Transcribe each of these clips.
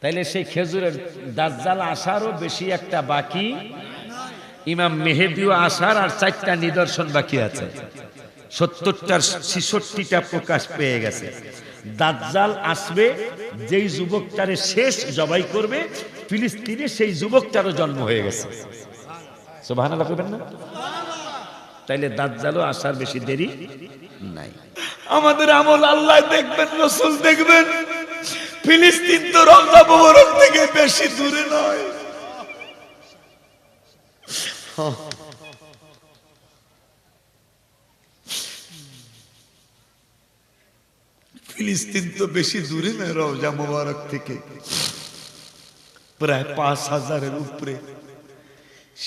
তাইলে সেই খেজুরের দাজ্জাল আসারও বেশি একটা বাকি, ইমাম মেহেদিও আসার আর 4টা নিদর্শন বাকি আছে। 70টার 66টা প্রকাশ পেয়ে গেছে। দাজ্জাল আসবে, যেই যুবকটারে শেষ জবাই করবে ফিলিস্তিনে, সেই যুবকটারও জন্ম হয়ে গেছে। সুবহানাল্লাহ কইবেন না? তাইলে দাজ্জালও আসার বেশি দেরি নাই। আমাদের আমল আল্লাহ দেখবেন, রাসূল দেখবেন। ফিলিস্তিন তো রওজা মুবারক থেকে বেশি দূরে নয়। ফিলিস্তিন তো বেশি দূরে নয় রওজা মুবারক থেকে, প্রায় 5000-এর উপরে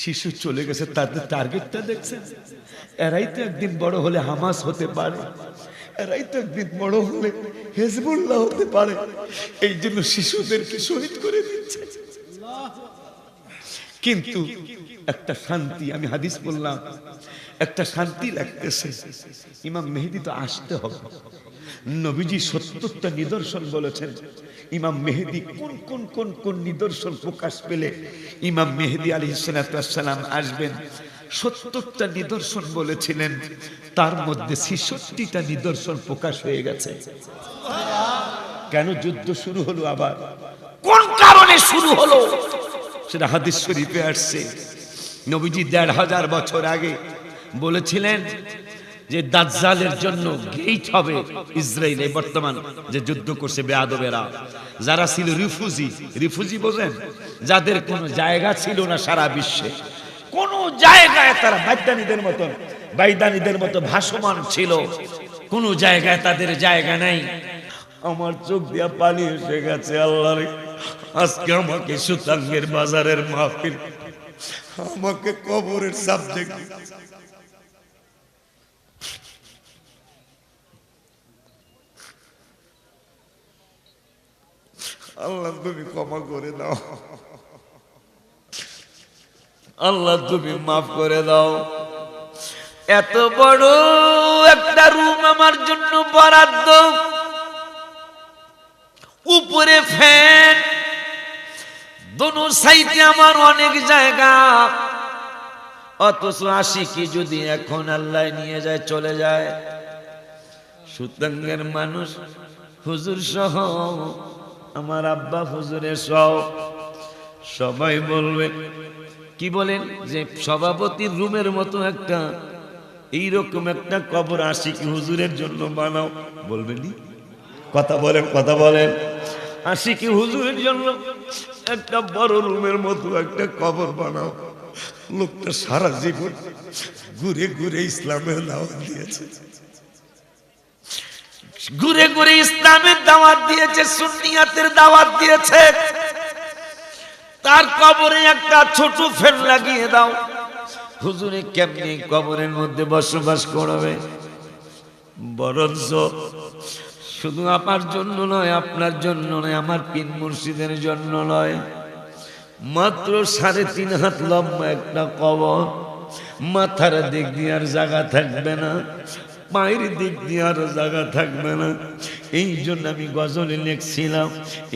শিশু চলে গেছে। তাদের টার্গেটটা দেখছেন? এরাই তো একদিন বড় হলে হামাস হতে পারে, এরাই তো একদিন বড় হলে হিজবুল্লাহ হতে পারে। এই জন্য শিশুদেরকে শহীদ করে দিচ্ছে। কিন্তু একটা শান্তি, আমি হাদিস বললাম, একটা শান্তি লাগতেছে। ইমাম মেহেদী তো আসতে হবে। নবীজি 70টা নিদর্শন বলেছেন। ইমাম মেহেদী কোন কোন কোন কোন নিদর্শন প্রকাশ পেলে ইমাম মেহেদী আলাইহিস সালাম আসবেন? 70টা নিদর্শন বলেছিলেন, তার মধ্যে 66টা নিদর্শন প্রকাশ হয়ে গেছে। কেন যুদ্ধ শুরু হলো আবার? কোন কারণে শুরু হলো? সেটা হাদিস শরীফে আসছে। নবীজি 1500 বছর আগে বলেছিলেন যে দাজ্জালের জন্য গেট হবে ইসরায়েলে। বর্তমান যে যুদ্ধ করছে বেয়াদবেরা, যারা ছিল রিফিউজি বোঝেন, যাদের কোনো জায়গা ছিল না সারা বিশ্বে, কোন জায়গায় তারা বাইদানিদের মতো ভাসমান ছিল, কোন জায়গায় তাদের জায়গা নাই। আমার চোখ দিয়া পানি এসে গেছে। আল্লাহ রে, আজকে আমাকে সুতাঙ্গের বাজারের মাহফিল, আমাকে কবরের সাবজেক্ট, আল্লাহ তুমি ক্ষমা করে দাও, আল্লাহ তুমি মাফ করে দাও। এত বড় একটা রুম আমার জন্য বরাদ্দ, উপরে ফ্যান, দোনো সাইডে আমার অনেক জায়গা। অথচ আশিকি যদি এখন আল্লাহ নিয়ে যায়, চলে যায়, সুতাঙ্গের মানুষ হুজুর সহ, আমার আব্বা হুজুরের সহ সবাই বলবে, কি বলেন, যে সভাপতির রুমের মতো একটা এইরকম একটা কবর আশিকি হুজুরের জন্য বানাও। বলবেনি? কথা বলেন, কথা বলেন। আশিকি হুজুরের জন্য একটা বড় রুমের মতো একটা কবর বানাও। লোকটা সারা জীবন ঘুরে ঘুরে ইসলামের দাওয়াত দিয়েছে, ঘুরে ঘুরে ইসলামের দাওয়াত দিয়েছে, সুন্নিয়াতের দাওয়াত দিয়েছে। তার কবরে একটা ছোট ফ্যান লাগিয়ে দাও। হুজুরে কেমনি কবরের মধ্যে বসবাস করবে? বরঞ্চ শুধু আমার জন্য নয়, আপনার জন্য নয়, আমার পীর মুর্শিদের জন্য নয়, মাত্র 3.5 হাত লম্বা একটা কবর। মাথার দিক দিয়ে আর জায়গা থাকবে না, পায়ের দিক দিয়ে আর জায়গা থাকবে না। এই জন্য আমি গজলে লিখছিলাম,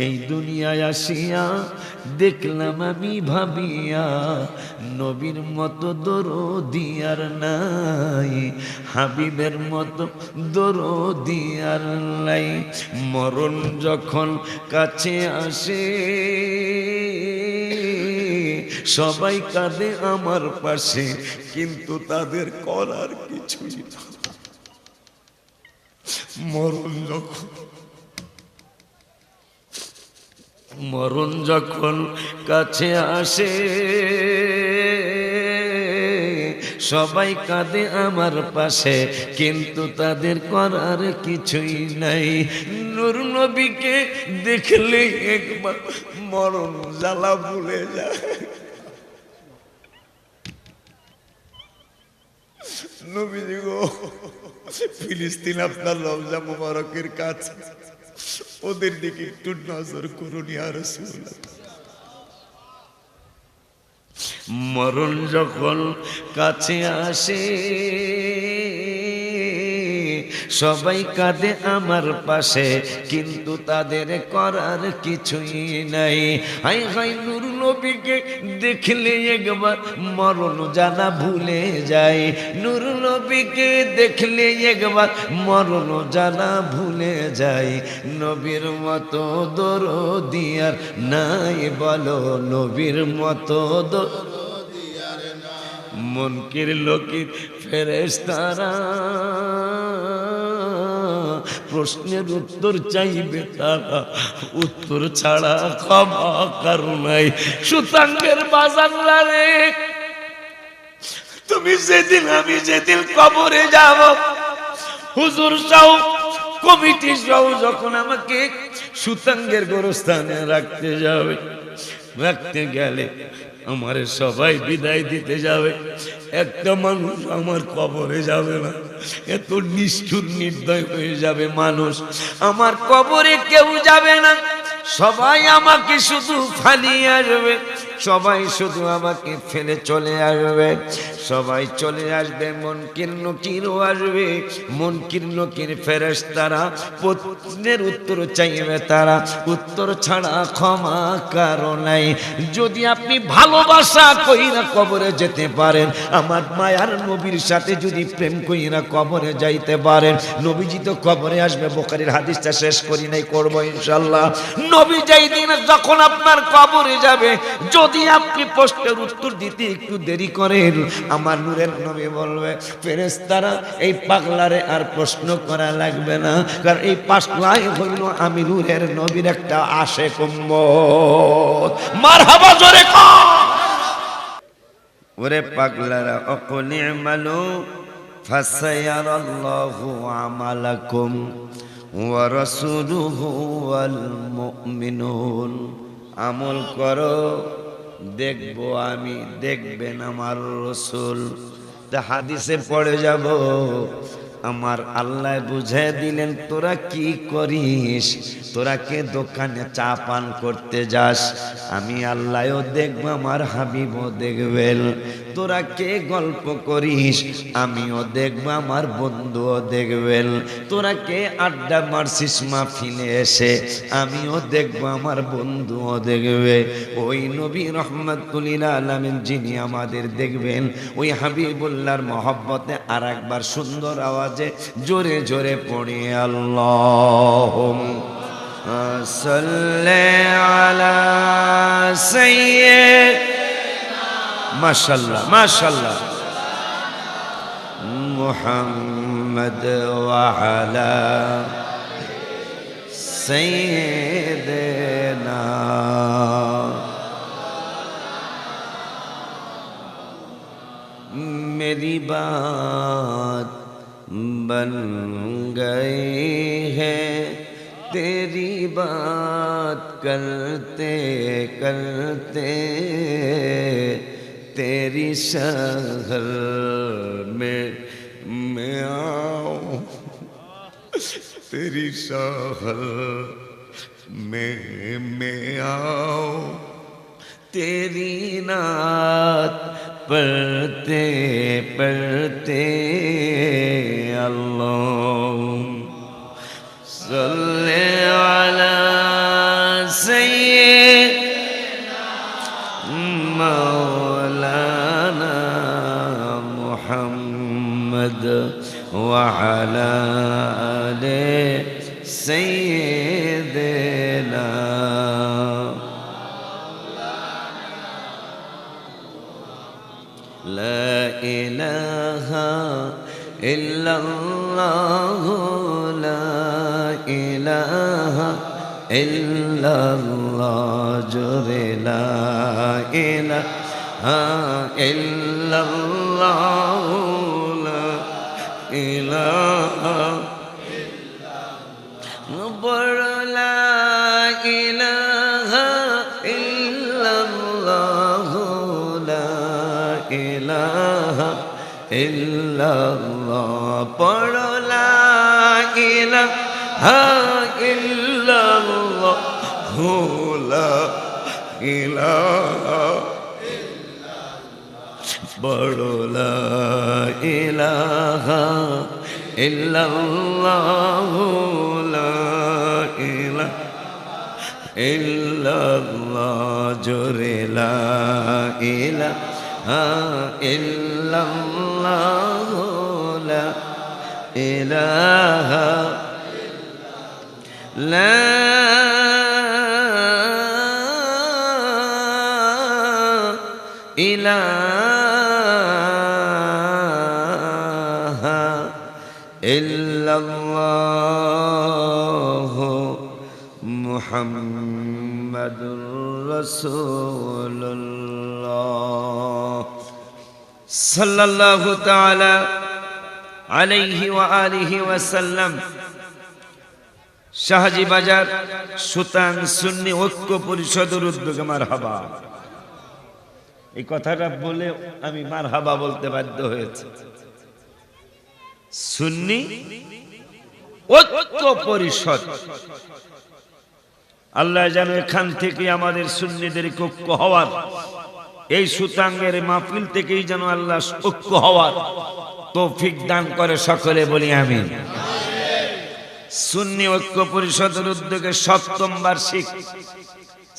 এই দুনিয়ায় আসিয়া দেখলাম আমি ভাবিয়া, নবীর মতো দরদি আর নাই, হাবিবের মতো দরদি আর নাই। মরণ যখন কাছে আসে সবাই কাঁদে আমার পাশে, কিন্তু তাদের করার কিছুই না। মরণ যখন কাছে আসে সবাই কাঁদে আমার পাশে, কিন্তু তাদের করার কিছুই নাই। নূর নবীকে দেখলে একবার মরণ জ্বালা ভুলে যায়। নবীজি গো, ফিলিস্তিন আপনার রওজা মুবারকের কাছে, ওদের দিকে একটু নজর করুন ইয়া রাসূলুল্লাহ। মরণ যখন কাছে আসে সবাই কাঁদে আমার পাশে, কিন্তু তাদের করার কিছুই নাই। হাই হাই নূর নবীকে দেখলে একবার মরণ জানা ভুলে যায়, নূর নবীকে দেখলে একবার মরণ জানা ভুলে যায়। নবীর মতো দরদি আর নাই বলো, নবীর মতো মুনকির লোকের ফেরেশতারা প্রশ্নের উত্তর চাইবে তারা, উত্তর ছাড়া ক্ষমা কারো নাই। সুতাঙ্গের বাজার রে, তুমি যেদিন আমি যেদিন কবরে যাব, হুজুর সহ কমিটি সহ যখন আমাকে সুতাঙ্গের গোরস্থানে রাখতে যাবে, রাখতে গেলে আমারে সবাই বিদায় দিতে যাবে, একটা মানুষ আমার কবরে যাবে না। এত নিষ্ঠুর নির্দয় হয়ে যাবে মানুষ, আমার কবরে কেউ যাবে না। সবাই আমাকে শুধু ফালিয়ে আসবে, সবাই শুধু আমাকে ফেলে চলে আসবে, সবাই চলে আসবে। মুনকির নকিরও আসবে, মুনকির নকির ফেরেশতারা প্রশ্নের উত্তর চাইবে তারা, উত্তর ছাড়া ক্ষমা কারো নাই। যদি আপনি ভালোবাসা কইরা কবরে যেতে পারেন, আমার মায়ার নবীর সাথে যদি প্রেম কইরা কবরে যাইতে পারেন, নবীজি তো কবরে আসবে। বুখারীর হাদিসটা শেষ করি নাই, করব ইনশাআল্লাহ। নবী যেই দিন যখন আপনার কবরে যাবে, যদি আপনি প্রশ্নের উত্তর দিতে একটু দেরি করেন, আমার নূরের নবী বলবে ফেরেশতারা এই পাগলারে আর প্রশ্ন করা লাগবে না, কারণ এই পাগলাই হইল আমি নূরের নবীর একটা আশিক উম্মত। মারহাবা জোরে কর। ওরে পাগলারা, অকুল ইমালু ফাসায়ারাল্লাহু আমালাকুম ওয়া রাসূলুহু ওয়াল মুমিনুন। আমল করো, দেখবো আমি, দেখবেন আমার রাসূল। তা হাদিসে পড়ে যাব, আমার আল্লাহ বুঝে দিলেন তোরা কি করিস, তোরা কে দোকানে চা পান করতে যাস, আমি আল্লাহও দেখব, আমার হাবিবও দেখবেন। তোরা কে গল্প করিস, আমিও দেখব, আমার বন্ধুও দেখবেন। তোরা কে আড্ডা মারছিস মাহফিলে এসে, আমিও দেখব, আমার বন্ধুও দেখবে। ওই নবী রহমাতুল লিল আলামিন যিনি আমাদের দেখবেন, ওই হাবিবুল্লাহর মহব্বতে আর একবার সুন্দর আওয়াজে জোরে জোরে পড়ি আল্লাহুম্মা সাল্লি আলা সাইয়্যিদিনা, মাশাআল্লাহ মাশাআল্লাহ, মুহাম্মদ ওয়া আলা সাইয়্যিদিনা। मेरी बात बन गई है, तेरी बात करते करते तेरी शहर में मैं आऊं, तेरी शहर में मैं आऊं, तेरी नात पढ़ते पढ़ते अल्लाहुम्मा सल्ली अला सय्यिदिना मौलाना मुहम्मद व अला आले सय्यिदिना। ला इलाहा इल्लल्लाह, ला इलाहा इल्लल्लाह, जोरे ला इलाहा इल्लल्लाह, ला इलाहा बड़ा ला इलाहा इल्लल्लाह, इलाहा इल्लल्लाह, पढ़ो ला इलाहा इल्लल्लाह, ला इलाहा पढ़ो ला इलाहा ইল্লাল্লাহু লা ইলাহা ইল্লাল্লাহ জোরে লা ইলাহা ইল্লাল্লাহু লা ইলাহা লা ইলাহা ইল্লাল্লাহু মুহাম্মাদুর রাসূলুল্লাহ সাল্লাল্লাহু তাআলা আলাইহি ওয়া আলিহি ওয়া সাল্লাম। শাহজি বাজার সুতাং সুন্নি ঐক্য পরিষদের উদ্যোগে মারহাবা। এই কথাটা বলে আমি মারহাবা বলতে বাধ্য হয়েছি। সুন্নি ঐক্য পরিষদ, আল্লাহ যেন এখান থেকে আমাদের সুন্নিদের ঐক্য হওয়ার, এই সুতাঙ্গের মাহফিল থেকেই যেন আল্লাহ ঐক্য হওয়ার তৌফিক দান করে, সকলে বলি আমিন। সুন্নি ঐক্য পরিষদের উদ্যোগে ৭ম বার্ষিক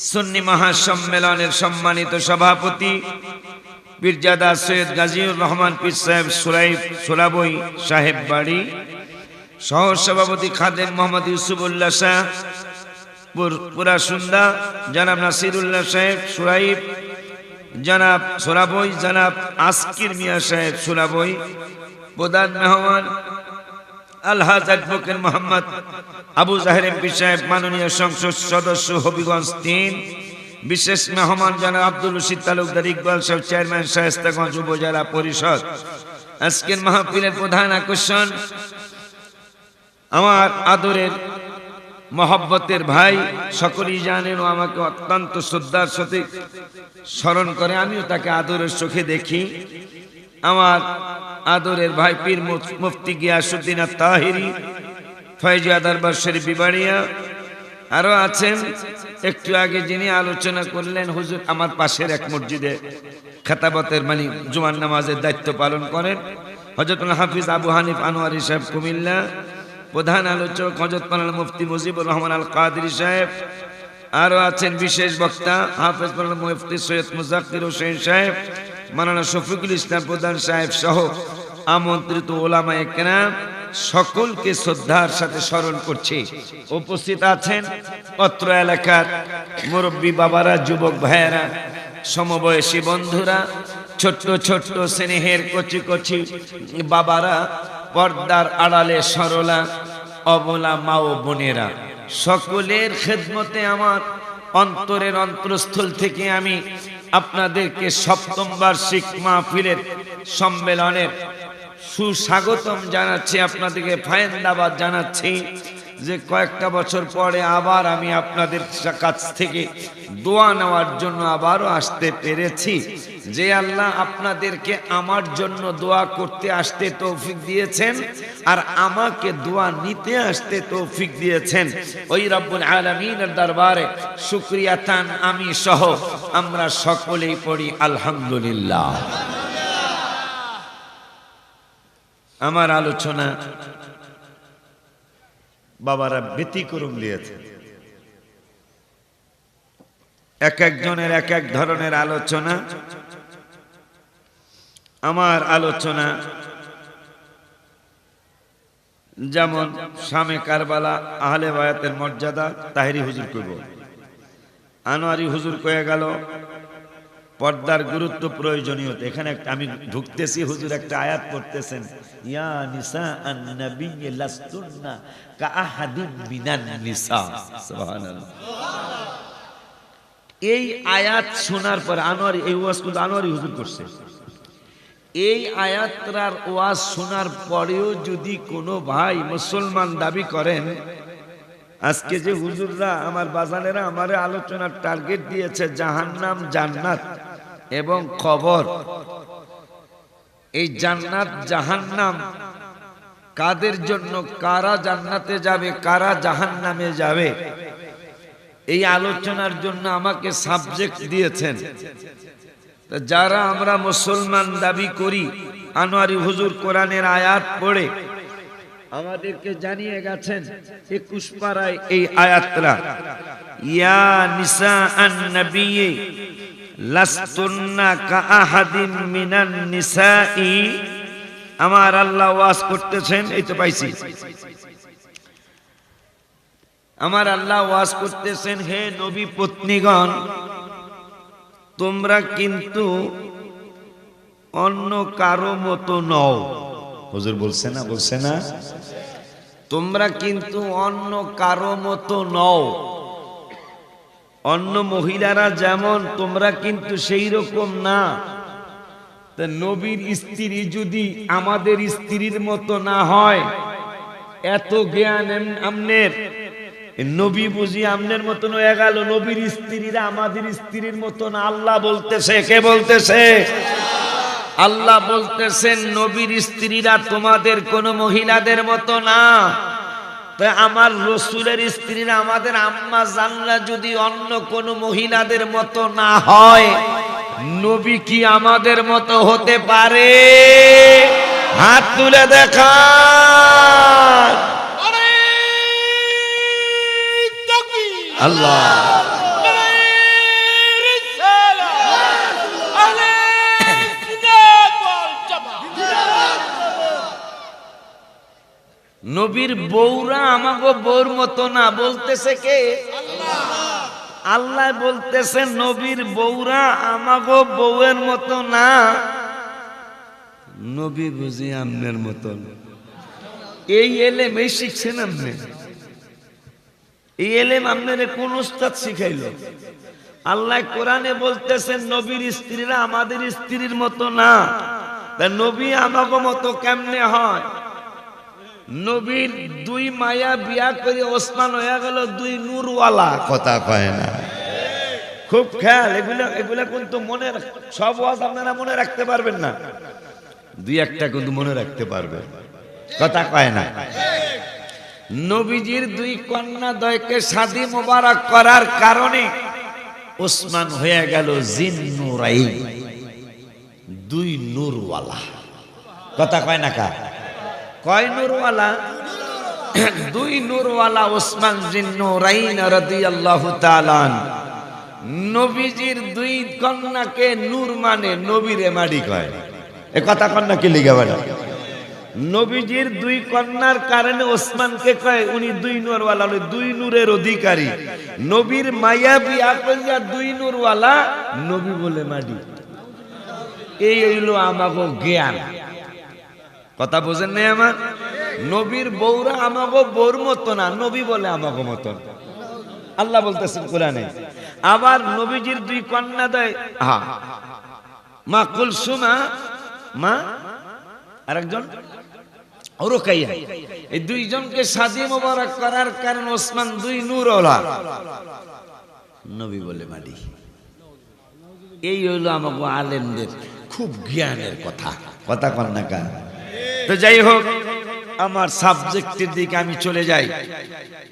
সুন্নি মহাসম্মেলনের সম্মানিত সভাপতি পীরজাদা সৈয়দ গাজীউর রহমান পীর সাহেব সুরাবই সাহেব বাড়ি, সহ সভাপতি খাদেম মোহাম্মদ ইউসুফুল্লাহ শাহ পুরাসুন্দা, জনাব নাসিরুল্লাহ সাহেব সুরাইব, জনাব সুরাবই, জনাব আসকির মিয়া সাহেব সুরাবই, প্রধান মেহমান আলহাজ অ্যাডভোকেট মোহাম্মদ আবু জাহের এমপি সাহেব, মাননীয় সংসদ সদস্য হবিগঞ্জ ৩, বিশেষ মেহমান জনাব আব্দুল রশিদ তালুকদার ইকবাল সাহেব, চেয়ারম্যান শায়েস্তাগঞ্জ উপজেলা পরিষদ। আজকের মাহফিলের প্রধান আকর্ষণ আমার আদরের মহব্বতের ভাই, সকলেই জানেন ও আমাকে অত্যন্ত শ্রদ্ধার সাথে স্মরণ করে, আমিও তাকে আদরের চোখে দেখি। আমার আদরের ভাই পীর মুফতি গিয়াসউদ্দিন আত-তাহিরি, ফয়জিয়া দরবার শরীফ বিবাড়িয়া। আরো আছেন একটু আগে যিনি আলোচনা করলেন, হুজুর আমার পাশের এক মসজিদে খেতাবতের মানে জুমার নামাজের দায়িত্ব পালন করেন, হযরতুল হাফিজ আবু হানিফ আনোয়ারি সাহেব কুমিল্লা। প্রধান আলোচক হযরত মাওলানা মুফতি মুজিবুর রহমান আল কাদেরী সাহেব। আরো আছেন বিশেষ বক্তা হাফেজ মাওলানা মুফতি সৈয়দ মুজাক্কির হোসেন সাহেব, মাওলানা শফিকুল ইসলাম প্রধান সাহেব সহ আমন্ত্রিত ওলামায়ে কেরাম, সকলকে শ্রদ্ধার সাথে স্মরণ করছি। উপস্থিত আছেন অত্র এলাকার মুরব্বী বাবারা, যুবক ভাইয়েরা, সমবয়সী বন্ধুরা, ছোট্ট ছোট্ট স্নেহের কচি কচি বাবারা, পর্দার আড়ালে সরলা অবলা মা ও বোনেরা, সকলের খেদমতে আমার অন্তরের অন্তরস্থল থেকে আমি আপনাদেরকে ৭ম বার্ষিক মাহফিলের সম্মেলনের সুস্বাগতম জানাচ্ছি, আপনাদেরকে ফায়েন্দাবাদ জানাচ্ছি যে কয়েকটা বছর পরে আবার আমি আপনাদের কাছ থেকে দোয়া নেওয়ার জন্য আবারও আসতে পেরেছি। যে আল্লাহ আপনাদেরকে আমার জন্য দোয়া করতে আসতে তৌফিক দিয়েছেন আর আমাকে দোয়া নিতে আসতে তৌফিক দিয়েছেন, ওই রব্বুল আলামিনের দরবারে শুকরিয়া তান আমি সহ আমরা সকলেই পড়ি আলহামদুলিল্লাহ। আমার আলোচনা বাবারা ব্যতিক্রম দিয়েছে, এক একজনের এক এক ধরনের আলোচনা। আমার আলোচনা যেমন শামে কারবালা, আহলে বায়াতের মর্যাদা, তাহেরি হুজুর কইব, আনোয়ারি হুজুর কয়ে গেল পর্দার গুরুত্ব, প্রয়োজনীয়তা। এখানে আমি ঢুকতেছি, হুজুর একটা আয়াত পড়তেছেন, ইয়া নিসা আন-নবী লাস্তুন্না কাআহাদিন মিনান নিসা, সুবহানাল্লাহ। এই আয়াত শোনার পর আনোয়ারি, এই ওয়াজ কিন্তু আনোয়ারি হুজুর করছে, এই আয়াতটার ওয়াজ শোনার পরেও যদি কোনো ভাই মুসলমান দাবি করেন, আজকে যে হুজুররা আমার বাজানেরা আমারে আলোচনার টার্গেট দিয়েছে জাহান্নাম, জান্নাত এবং কবর, এই জান্নাত জাহান্নাম কাদের জন্য, কারা জান্নাতে যাবে কারা জাহান্নামে যাবে, এই আলোচনার জন্য আমাকে সাবজেক্ট দিয়েছেন। যারা আমরা মুসলমান দাবি করি, আনোয়ারি হুজুর কোরআনের আয়াত পড়ে আমাদেরকে জানিয়ে গেছেন 21 পারায় এই আয়াতটা, ইয়া নিসা আন-নবী লাস্তুন্না কাআহাদিন মিনান নিসাই। আমার আল্লাহ ওয়াজ করতেছেন, এই তো পাইছি, আমার আল্লাহ ওয়াজ করতেছেন, হে নবী পত্নীগণ, তোমরা কিন্তু অন্য কারো মতো নও। হুজুর বলছে না, বলছে না, তোমরা কিন্তু অন্য কারো মতো নও। অন্য মহিলারা যেমন, তোমরা কিন্তু সেই রকম না। তা নবীর স্ত্রী যদি আমাদের স্ত্রীর মতো না হয়, এত জ্ঞান আমনের, নবী বুঝি আমনের মতন হয়ে গেল, নবীর স্ত্রীরা আমাদের স্ত্রীর মতো না। আল্লাহ বলতেছে, কে বলতেছে? আল্লাহ বলতেছেন নবীর স্ত্রীরা তোমাদের কোন মহিলাদের মতো না। তাই আমার রসুলের স্ত্রীরা, আমাদের আম্মা জানলা যদি অন্য কোন মহিলাদের মতো না হয়, নবী কি আমাদের মতো হতে পারে? হাত তুলে দেখা। আল্লাহ নবীর বউরা আমাগো বউর মতো না, বলতেছে কে? আল্লাহ বলতেছে নবীর বউরা আমাগো বউয়ের মতো না, নবী বুঝি আমনের মতন। এই এলেম এই শিখছেন আপনি? এই এলেম আপনারে কোন উস্তাদ শিখাইলো? আল্লাহ কোরআনে বলতেছেন নবীর স্ত্রীরা আমাদের স্ত্রীর মতো না। তা নবী আমাগো মতো কেমনে হয়? নবীর দুই মায়া বিয়া করে ওসমান হয়ে গেল দুই নূরওয়ালা। কথা কয় না? খুব খেয়াল, এগুলা কিন্তু মনে, সব ওয়াজ আপনারা মনে রাখতে পারবেন না, দুই একটা কিন্তু মনে রাখতে পারবেন। কথা কয় না? নবীজির দুই কন্যা দ্বয়কে শাদী মোবারক করার কারণে ওসমান হয়ে গেল জিন্নুরাইন, দুই নূরওয়ালা। কথা কয় না? কা কয় নূরওয়ালা? দুই নূরওয়ালা ওসমান জিন্নুরাইন রাদিয়াল্লাহু তাআলা। নবীজির দুই কন্যাকে নূর মানে নবীরে মাডি কয়। এ কথা কন্যা কি লিখা বলে? নবীজির দুই কন্যার কারণে ওসমানকে কয় উনি দুই নূরওয়ালা, দুই নূরের অধিকারী। নবীর মায়া বিয়া কইয়া দুই নূরওয়ালা, নবী বলে মাডি। এই হইল আমাগো জ্ঞান। কথা বোঝেন নাই আমার? নবীর বউরা আমাগো বউর মতো না, নবী বলে আমাগো মতন। আল্লাহ বলতেছেন কোরআনে। আবার নবীজির দুই কন্যা দেয়, মা কুলসুমা, মা আরেকজন রুকাইয়া, এই দুইজনকে শাদী মোবারক করার কারণ ওসমান দুই নূরওয়ালা, নবী বলে মাডি। এই হইল আমাগো আলেমদের খুব জ্ঞানের কথা। কথা কন না কা? তো যাই হোক, আমার সাবজেক্টের দিকে আমি চলে যাই।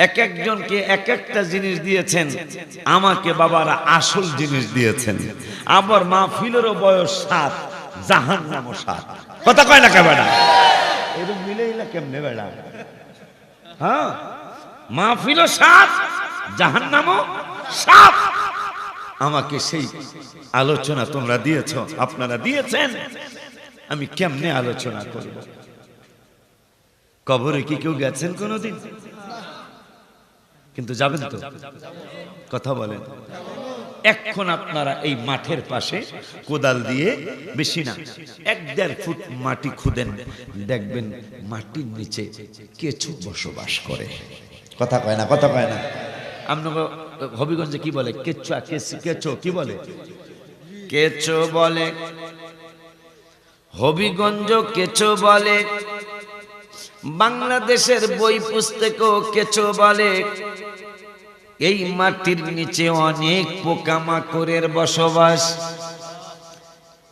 এক একজনকে এক একটা জিনিস দিয়েছেন, আমাকে বাবারা আসল জিনিস দিয়েছেন। আবার মাহফিলেরও বয়স 7, জাহান্নামও 7। কথা কয় না কে বেড়া? এরকম মিলেইলা কেমনে বেড়া? হ্যাঁ, মাহফিলও 7, জাহান্নামও 7। আমাকে সেই আলোচনা তোমরা দিয়েছ, আপনারা দিয়েছেন, আমি কেমনে আলোচনা করব? কবরে কি কেউ গেছেন কোনদিন? কিন্তু যাবেন তো? কথা বলেন। এখন আপনারা এই মাঠের পাশে কোদাল দিয়ে, বেশি না 1-1.5 ফুট মাটি খুদেন, দেখবেন মাটির নিচে কেঁচো বসবাস করে। কথা কয় না? কথা কয় না? আপনাকে হবিগঞ্জে কি বলে? কেঁচো, কেঁচো কি বলে? কেঁচো বলে। হবিগঞ্জ কেঁচো বলে, বাংলাদেশের বই পুস্তকেও কেঁচো বলে। এই মাটির নিচে অনেক পোকামাকড়ের বসবাস।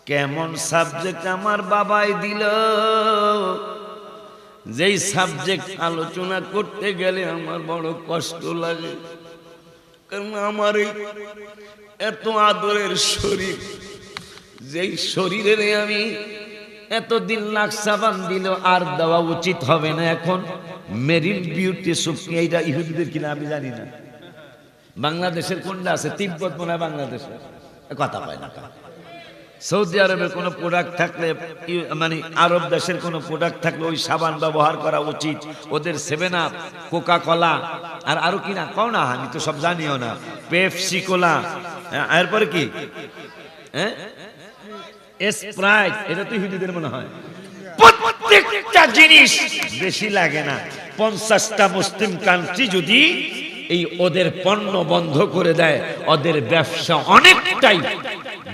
কেমন সাবজেক্ট আমার বাবাই দিল, যেই সাবজেক্ট আলোচনা করতে গেলে আমার বড় কষ্ট লাগে। কারণ আমার এই এত আদরের শরীর, যেই শরীরে আমি এতদিন লাক্স সাবান দিল, আর দেওয়া উচিত হবে না এখন। মেরিল বিউটি সুপ, এইটা ইহুদিদের কিনা আমি জানি না। বাংলাদেশের কোনটা আছে? তিব্বত মনে হয় বাংলাদেশের, কথা পায় না। সৌদি আরবের কোনো প্রোডাক্ট থাকলে, মানে আরব দেশের কোনো প্রোডাক্ট থাকলে ওই সাবান ব্যবহার করা উচিত। ওদের 7 আপ, কোকা কোলা, আর আরো কি না কও না, আমি তো সব জানিও না, পেপসি কোলা, এরপরে কি স্প্রাইট, এটা তো হিন্দুদের মনে হয়। প্রত্যেকটা জিনিস বেশি লাগে না। 50টা মুসলিম কান্ট্রি যদি এই ওদের পণ্য বন্ধ করে দেয়, ওদের ব্যবসা অনেকটাই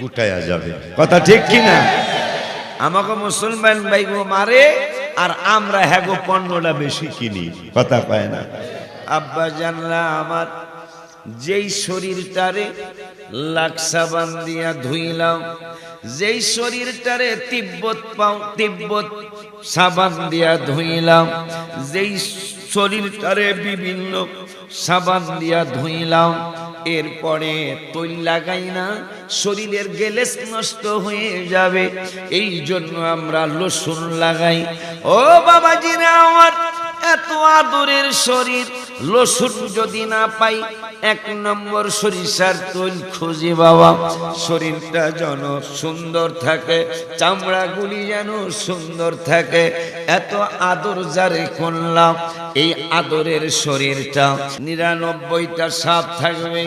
গুটায়া যাবে। কথা ঠিক কিনা? আমাকে মুসলমান ভাইগো মারে, আর আমরা হ্যাগো পণ্যটা বেশি কিনি। কথা পায় না। আব্বা জানলা আমার, যেই শরীরটারে লাক্স সাবান দিয়া ধুইলাম, যেই শরীরটারে তিব্বত সাবান দিয়া ধুইলাম, যেই শরীরটারে বিভিন্ন সাবান দিয়া ধুইলাম, এরপরে তৈল লাগাই না, শরীরের গেলেস নষ্ট হয়ে যাবে, এই জন্য আমরা লোশন লাগাই। ও বাবাজিরা আমার, এত আদরের শরীর, লোশন যদি না পাই, 1 নম্বর সরিষার তৈল খুঁজি বাবা, শরীরটা যেন সুন্দর থাকে, চামড়াগুলি যেন সুন্দর থাকে। এত আদর যারে করলাম, এই আদরের শরীরটা 99টা সাপ থাকবে।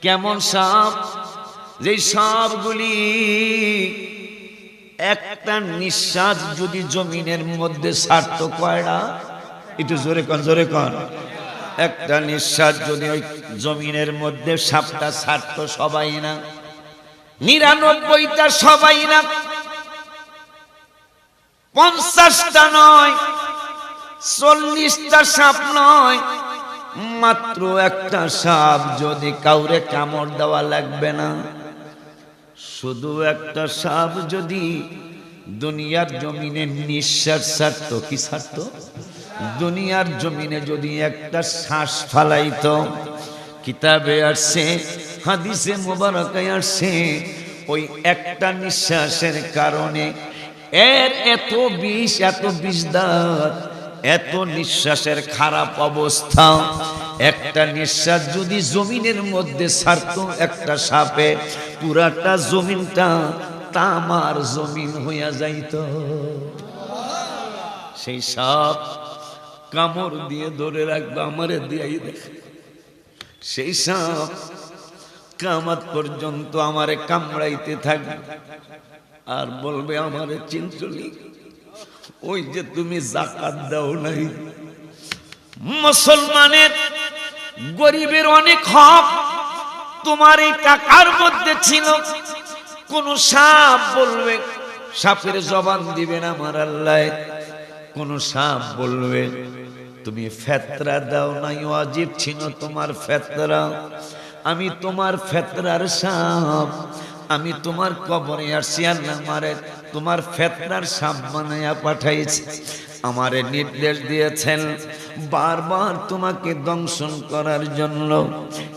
কেমন সাপ? যেই সাপগুলি একটা নিঃশ্বাস যদি জমিনের মধ্যে ছাড়ত, কয়টা? একটু জোরে কন, জোরে কন। একটা নিঃশ্বাস যদি ওই জমিনের মধ্যে সাপটা ছাড়ত, সবাই না, 99টা সবাই না, 50টা নয়, 40টা সাপ নয়, মাত্র একটা সাপ যদি কাউরে কামড় দেওয়া লাগবে না, শুধু একটা সাপ যদি দুনিয়ার জমিনে নিঃশ্বাস ছাড়ত, কি ছাড়ত? দুনিয়ার জমিনে যদি একটা শ্বাস ফালাইতো, কিতাবে আসছে, হাদিসে মোবারকায় আসছে, ওই একটা নিঃশ্বাসের কারণে এর এত বিষ দাঁত, এত নিঃশ্বাসের খারাপ অবস্থা। একটা নিঃশ্বাস যদি জমিনের মধ্যে ছাড়তো একটা সাপে, পুরাটা জমিনটা তামার জমিন হইয়া যাইত। সেই সাপ কামড় দিয়ে ধরে রাখবে, আমারে দিয়াই দেখে, সেই সাপ কিয়ামত পর্যন্ত আমারে কামড়াইতে থাকবে, আর বলবে আমারে চিন্তলি, ওই যে তুমি যাকাত দাও নাই। মুসলমানের গরিবের অনেক হক তোমার এই টাকার মধ্যে ছিল। কোন সাপ বলবে, সাপের জবান দিবেন আমার আল্লাহ, কোন সাপ বলবে তুমি ফেতরা দাও নাই, ওয়াজিব ছিল তোমার ফেতরা, আমি তোমার ফেতরার সাপ, আমি তোমার কবরে আসছি, আল্লাহ আমারে তোমার ফেতরার সাপ বানাইয়া পাঠাইছি। আমারে নির্দেশ দিয়েছেন বারবার তোমাকে দংশন করার জন্য।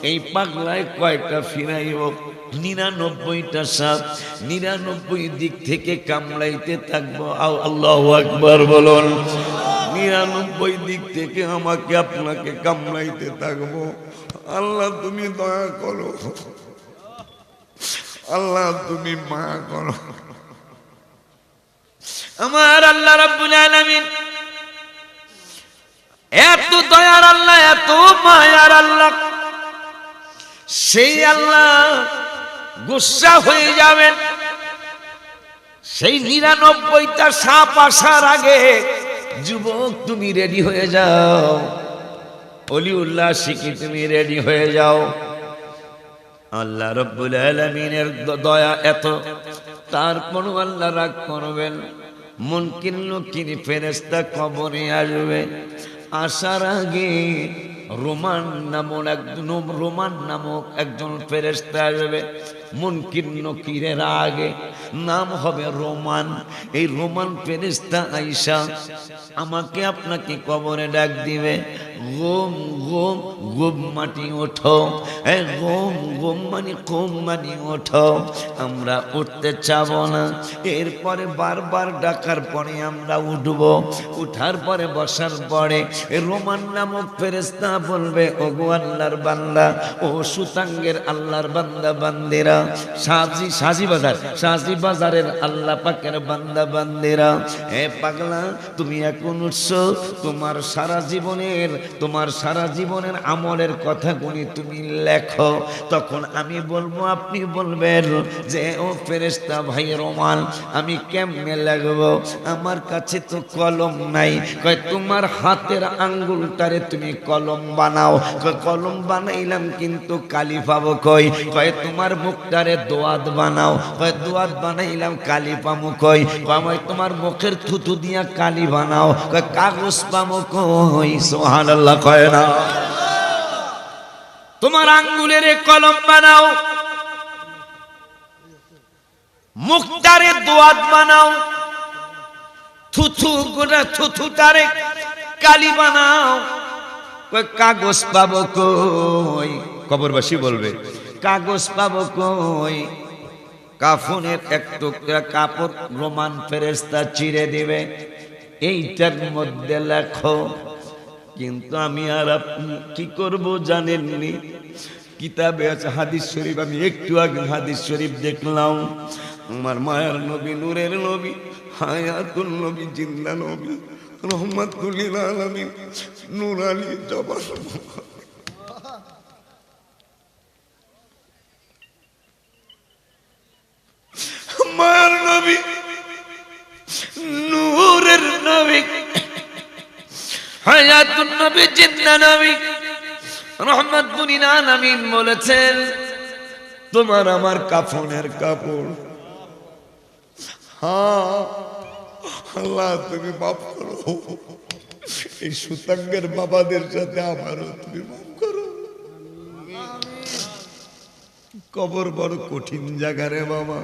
এই পাগলায় কয়টা ফিরাইব? 99টা সাপ 99 দিক থেকে কামড়াইতে থাকবো। আল্লাহু আকবার বলুন। 99 দিক থেকে আমাকে আপনাকে কামড়াইতে থাকবো। আল্লাহ তুমি দয়া করো, আল্লাহ তুমি মায়া করো। আমার আল্লাহ রাব্বুল আলামিন এত দয়ার আল্লাহ, এত মায়ার আল্লাহ, সেই আল্লাহ গুসা হয়ে যাবেন। সেই 99টা সাপ আসার আগে যুবক তুমি রেডি হয়ে যাও, অলিউল্লাহ শিখি তুমি রেডি হয়ে যাও। আল্লাহ রাব্বুল আলামিনের দয়া এত, তারপরও আল্লাহ রাগ করবেন। মুনকির নকির ফেরেশতা কবরে আসবে, আসার আগে রোমান নামক একজন ফেরেশতা আসবে মুনকির নকিরের আগে, নাম হবে রোমান। এই রোমান ফেরেশতা আইসা আমাকে আপনাকে কবরে ডাক দিবে, গোম গোম গোম মাটি ওঠো, গোম গোম মানে কোম মানে ওঠো। আমরা উঠতে চাব না। এরপরে বারবার ডাকার পরে আমরা উঠব। উঠার পরে বসার পরে রোমান নামক ফেরেশতা বলবে, ওগো আল্লাহর বান্দা, ও সুতাঙ্গের আল্লাহর বান্দা বান্দিরা, সাজি বাজারের আল্লাহ পাকের বান্দা বান্দিরা, হে পাগলা তুমি এখন উঠছো, তোমার সারা জীবনের আমলের কথাগুলি তুমি লেখো। তখন আমি বলবো, আপনি বলবেন যে ও ফেরেশতা ভাই রোমান, আমি কেমনে লাগবো, আমার কাছে তো কলম নাই। কয় তোমার হাতের আঙ্গুলটারে তুমি কলম বানাও। কয় কলম বানাইলাম কিন্তু কালি পাবো কই? কয় তোমার মুখটারে দোয়াত বানাও। কয় দোয়াত বানাইলাম কালি পামু কই? কয় তোমার মুখের থুতু দিয়া কালি বানাও। কয় কাগজ পামু কই? সুবহানাল্লাহ কয় না? তোমার আঙ্গুলের কলম বানাও, মুখটারে দোয়াত বানাও, থুথুটারে কালি বানাও। কাগজ পাবো কই? কবরবাসী বলবে কাগজ পাবো কই? কাফনের এক টুকরা কাপড় রোমান ফেরেশতা চিরে দিবে, এইটার মধ্যে লেখো। কিন্তু আমি আর আপনি কি করব জানেননি? কিতাবে আছে হাদিস শরীফ, আমি একটু আগে হাদিস শরীফ দেখলাম। আমার মায়ার নবী, নূরের নবী, হায়াতুল নবী, জিন্দা নবী, রহমাতুল লিল আলামিন, নূর আলী জবান, মায়ার নবী, নূরের নবী, হায়াতুল নবী, জিন্দা নবী, রহমাতুল লিল আলামিন বলেছেন, তোমার আমার কাফনের কাপড়, হ্যাঁ আল্লাহ তুমি মাফ করো, এই সুতাঙ্গের বাবাদের সাথে আমারও তুমি মাফ করো। কবর বড় কঠিন জায়গা রে বাবা।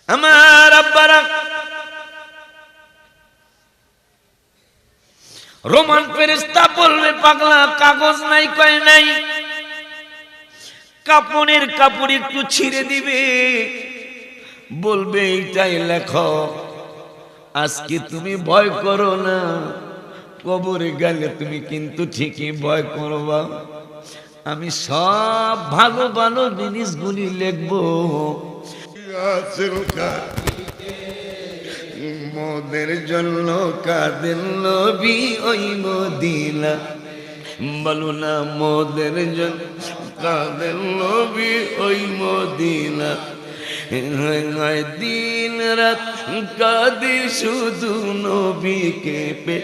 আমার আব্বারা রোমান ফেরেশতা বলবে, পাগলা কাগজ নাই? কয় নাই। কাপড়ের কাপড় একটু ছিঁড়ে দিবে, বলবে এইটাই লেখো। আজকে তুমি ভয় করো না, কবরে গেলে তুমি কিন্তু ঠিকই ভয় করবা। আমি সব ভালো ভালো জিনিসগুলি লিখবো। মোদের জন্য কাঁদেন নবী ওই মদিনা, বলো না মোদের জন্য কাঁদেন নবী ওই মদিনা। দিন রাত কাঁদি শুধু নবীকে পে,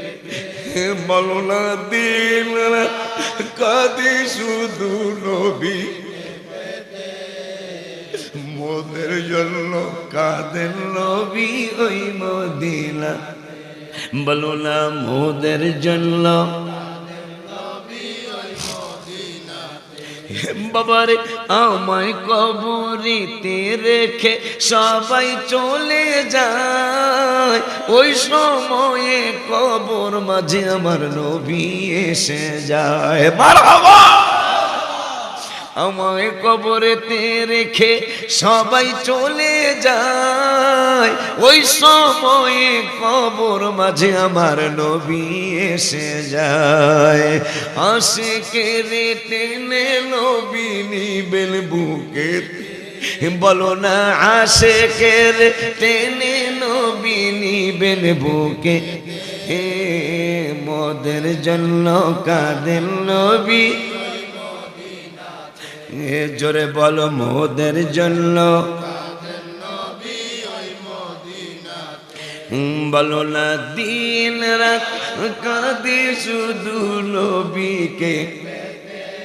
বলো না দিন রাত কাঁদি শুধু নবী, মোদের জন্য কাঁদেন নবী ওই মদিনা, বলো না মোদের জন্য। বাবারে আমায় কবরেতে রেখে সবাই চলে যায়, ওই সময়ে কবর মাঝে আমার নবী এসে যায়। মারহাবা। আমায় কবরেতে রেখে সবাই চলে যায়, ওই সময়ে কবর মাঝে আমার নবী এসে যায়। আশিকের টেনে নবী নিবেন বুকে, বলো না আশিকের টেনে নবী নিবেন বুকে, মোদের জন্য কাঁদেন নবী, জোরে বলো মোদের জন্য, বলো না দিন রাত কাঁদি শুধু নবীকে।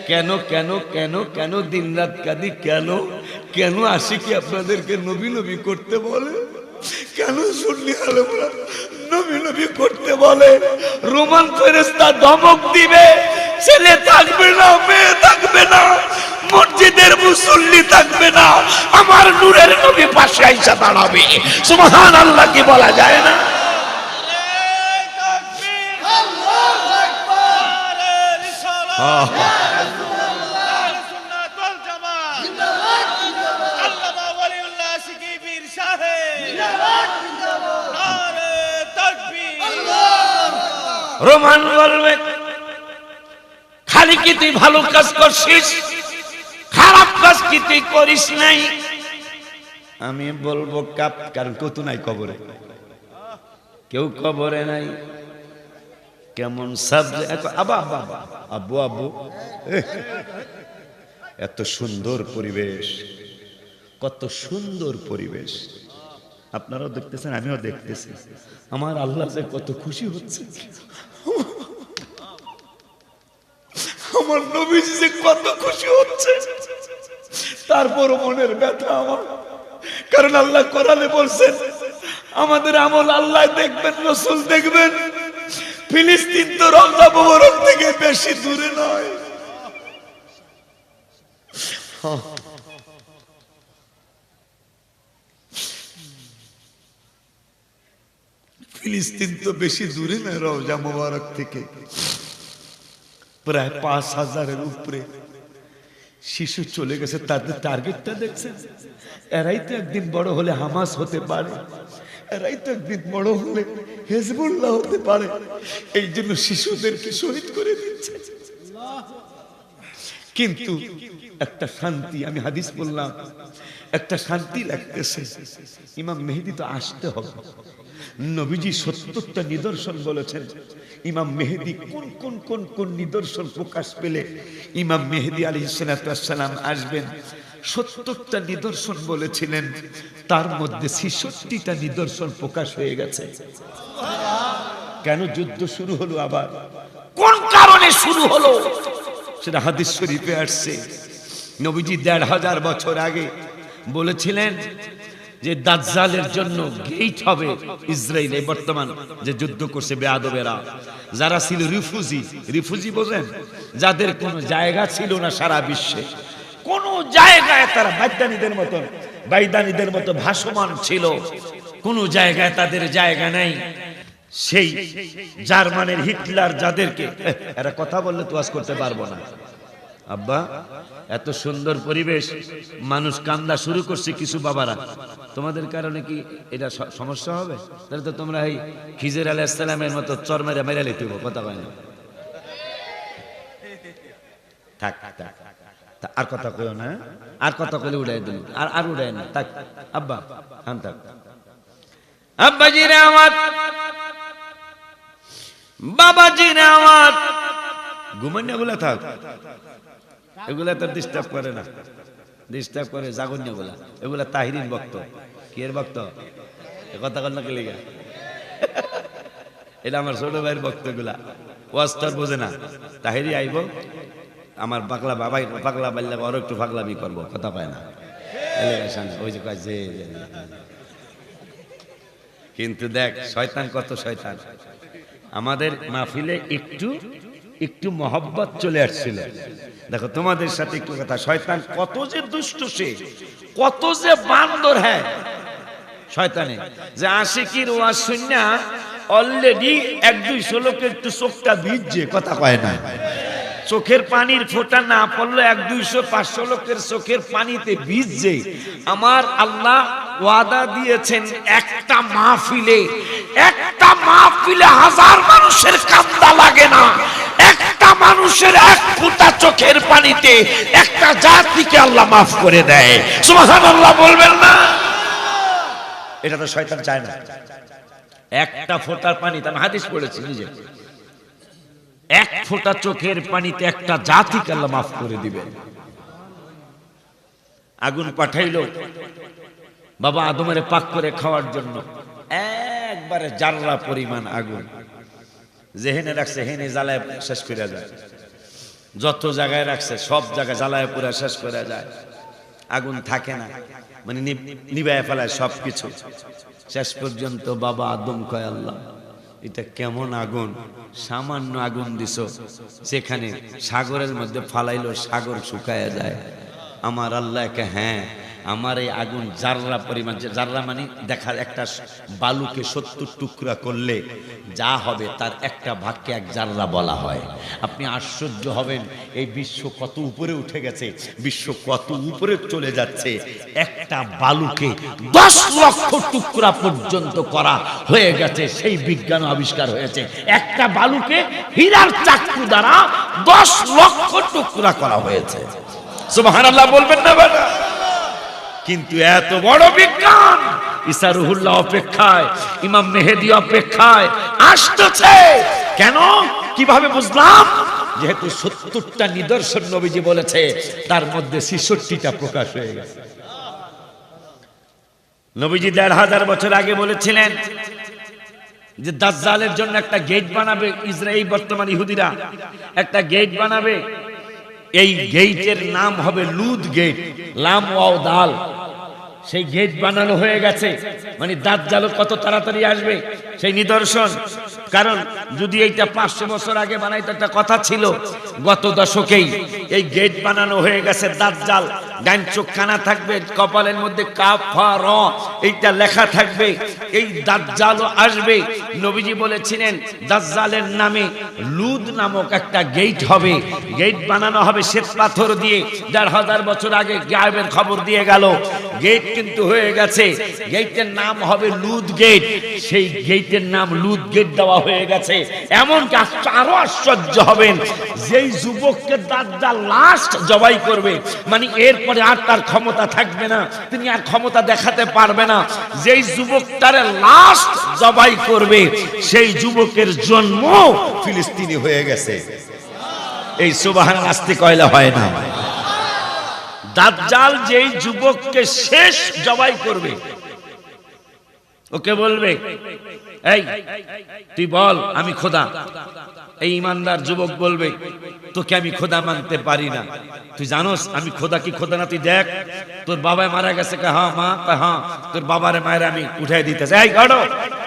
কেন কেন কেন কেন দিন রাত কাঁদি? কেন কেন আশিকি আপনাদেরকে নবী নবী করতে বলে? কেন শুনলি আলেমরা নবী নবী করতে বলে, রোমান ফেরেশতা ধমক দিবে, ছেলে থাকবে না, মেয়ে থাকবে না, মসজিদের মুসল্লি থাকবে না, আমার নূরের নবী পাশে আইসা দাঁড়াবে। সুবহানাল্লাহ কি বলা যায় না? রোমান বলবে, খালি কি তুই ভালো কাজ করছিস, খারাপ কাজ কি তুই করিস নাই? আমি বলবো কাপ, কারণ কত নাই কবরে, কেউ কবরে নাই। কেমন সাবজেক্ট, আবা আব্বা আব্বু আব্বু, এত সুন্দর পরিবেশ, কত সুন্দর পরিবেশ। আপনারাও দেখতেছেন, আমিও দেখতেছি। আমার আল্লাহ যে কত খুশি হচ্ছে, আমার নবীজি যে কত খুশি হচ্ছে, তারপরও মনের ব্যথা আমার। কারণ আল্লাহ কোরআনে বলছেন, আমাদের আমল আল্লাহ দেখবেন, রাসূল দেখবেন। ফিলিস্তিন তো রওজা মুবারক থেকে বেশি দূরে নয়। ফিলিস্তিন তো বেশি দূরে নয় রওজা মুবারক থেকে, প্রায় ৫,০০০-এর উপরে শিশু চলে গেছে। তাদের টার্গেটটা দেখছেন, এরাই তো একদিন বড় হলে হামাস হতে পারে, এরাই তো একদিন বড় হলে হিজবুল্লাহ হতে পারে। এই জন্য শিশুদেরকে শহীদ করে দিচ্ছে। কিন্তু একটা শান্তি, আমি হাদিস বললাম, একটা শান্তি লাগতেছে। ইমাম মেহেদী তো আসতে হবে। নবীজি ৭০টা নিদর্শন বলেছেন। ইমাম মেহেদী কোন কোন কোন কোন নিদর্শন প্রকাশ পেলে ইমাম মেহেদী আলাইহিস সালাম আসবেন? ৭০টা নিদর্শন বলেছিলেন, তার মধ্যে ৬৬টা নিদর্শন প্রকাশ হয়ে গেছে। কেন যুদ্ধ শুরু হলো আবার, কোন কারণে শুরু হলো, সেটা হাদিস শরীফে আসছে। নবীজি ১৫০০ বছর আগে বলেছিলেন যে দাজ্জালের জন্য গেট হবে ইসরায়েলে। বর্তমান যে যুদ্ধ করছে বেয়াদবেরা, যারা ছিল রিফিউজি বোঝেন, যাদের কোনো জায়গা ছিল না সারা বিশ্বে, কোন জায়গায় তারা বাইদানিদের মতো ভাসমান ছিল, কোন জায়গায় তাদের জায়গা নাই। সেই জার্মানের হিটলার, যাদেরকে এরা কথা বললে তো আজ করতে পারবো না। আব্বা, এত সুন্দর পরিবেশ, মানুষ কান্দা শুরু করছে কিছু বাবারা। তোমাদের কারণে কি এটা সমস্যা হবে? তাহলে তো তোমরা এই খিজির আলাইহিস সালামের মতো চর মেরে মেরে লিতে হবে, কথা কয় না। থাক থাক, আর কথা কইও না, আর কথা কইলে উড়াই দিন, আর উড়াই না, থাক আব্বা, থাম থাক। আব্বাজি রে আমার, বাবাজি রে আমার, ঘুমাইনা গুলা থাক, এগুলা তো ডিস্টার্ব করে না, ডিস্টার্ব করে জাগন্য গুলা, এগুলা তাহিরিন ভক্ত। কি এর ভক্ত? কথা কল না, কে লিগা? এটা আমার ছোট ভাইয়ের ভক্ত গুলা, ওয়াস্তর বোঝে না। তাহিরি আইব, আমার পাগলা বাবাই, পাগলা বাল্লা আরো একটু পাগলামি করবো, কথা পায় না। ওই যে কয় যে, কিন্তু দেখ শয়তান কত শয়তান। আমাদের মাহফিলে একটু একটু মহব্বত চলে আসছিল। দেখো তোমাদের সাথে একটু কথা, শয়তান কত যে দুষ্ট, সে কত যে বান্দর। হ্যাঁ, শয়তানে যে আশিকির ওয়াজ শুননা অলরেডি ১-২০০ লোকের একটু চোখটা ভিজছে, কথা কয় না। চোখের পানির ফোঁটা না পড়লো ১-২০০-৫০০ লোকের চোখের পানিতে ভিজছে। আমার আল্লাহ ওয়াদা দিয়েছেন, একটা মাহফিলে ১০০০ মানুষের কান্না লাগে না, একটা মানুষের ১ ফোঁটা চোখের পানিতে একটা জাতিকে আল্লাহ মাফ করে দেয়। সুবহানাল্লাহ বলবেন না? এটা তো শয়তান চায় না। একটা ফোঁটার পানিতে, আমি হাদিস পড়েছি নিজে, ১ ফোঁটা চোখের পানিতে একটা জাতিকে আল্লাহ মাফ করে দিবেন। আগুন পাঠাইলো বাবা আদমের পাক করে খাওয়ার জন্য, একবারে জাররা পরিমাণ আগুন যেহেনে রাখছে হেনে জ্বালায় শেষ করে যায়। যত জায়গায় রাখছে সব জায়গায় জ্বালায় পুরা শেষ করে যায়। আগুন থাকে না, মানে নিভায় ফেলায় সবকিছু। শেষ পর্যন্ত বাবা আদম কয়, আল্লাহ এটা কেমন আগুন, সামান্য আগুন দিছ, সেখানে সাগরের মধ্যে ফালাইলো সাগর শুকায়া যায়। আমার আল্লাহকে, হ্যাঁ আমার এই আগুন জাররা পরিমাণ, জাররা মানে দেখা একটা বালুকে 70 টুকরা করলে যা হবে তার একটা ভাগকে এক জাররা বলা হয়। আপনি আশ্চর্য হবেন এই বিশ্ব কত উপরে উঠে গেছে, বিশ্ব কত উপরে চলে যাচ্ছে। একটা বালুকে 10 লক্ষ টুকরা পর্যন্ত করা হয়ে গেছে, সেই বিজ্ঞান আবিষ্কার হয়েছে। একটা বালুকে হীরার চাকু দ্বারা 10 লক্ষ টুকরা করা হয়েছে। সুবহানাল্লাহ বলবেন না বেটা? কিন্তু এত বড় বিজ্ঞান ঈসা রুহুল্লাহ অপেক্ষায়, ইমাম মেহেদী অপেক্ষায় আসতেছে কেন? কিভাবে বুঝলাম? যেহেতু 70টা নিদর্শন নবীজি বলেছে, তার মধ্যে 66টা প্রকাশ হয়ে গেছে। নবীজি 1500 বছর আগে বলেছিলেন যে দাজ্জালের জন্য একটা গেট বানাবে ইসরায়েল, বর্তমান ইহুদিরা একটা গেট বানাবে। এই গেটের নাম হবে লুদ গেট, লাম ওয়াও দাল। সেই গেট বানানো হয়ে গেছে, মানে দাজ্জাল কত তাড়াতাড়ি আসবে সেই নিদর্শন। কারণ যদি এইটা 500 বছর আগে বানাইতো, একটা কথা ছিল গত দশকেই এই গেট বানানো হয়ে গেছে। দাজ্জাল ডান চোখ কানা থাকবে, কপালের মধ্যে কাফ ফা র এইটা লেখা থাকবে, এই দাজ্জালও আসবে। নবীজি বলেছিলেন দাজ্জালের নামে লুদ নামক একটা গেট হবে, গেট বানানো হবে শ্বেত পাথর দিয়ে। 1500 বছর আগে গায়েবের খবর দিয়ে গেল, গেট কিন্তু হয়ে গেছে। গেটের নাম হবে লুদ গেট, সেই গেটের নাম লুদ গেট দেওয়া হয়ে গেছে। এমনকি আরো আশ্চর্য হবেন, যেই যুবককে দাজ্জাল লাস্ট জবাই করবে, মানে এরপরে আর তার ক্ষমতা থাকবে না, তিনি আর ক্ষমতা দেখাতে পারবে না, যেই যুবকটারে লাস্ট জবাই করবে সেই যুবকের জন্ম ফিলিস্তিনি হয়ে গেছে। এই সুবহানাল্লাহ আস্তে কয়লা হয় না? দাজ্জাল যেই যুবককে শেষ জবাই করবে, ওকে বলবে এই তুই বল আমি খোদা। এই ইমানদার যুবক বলবে তোকে আমি খোদা মানতে পারি না, তুই জানোস আমি খোদা কি খোদা না? তুই দেখ তোর বাবা মারা গেছে। হ্যাঁ মা, হ্যাঁ তোর বাবার মায়ের আমি উঠাই দিতেছে। এই গাড়ো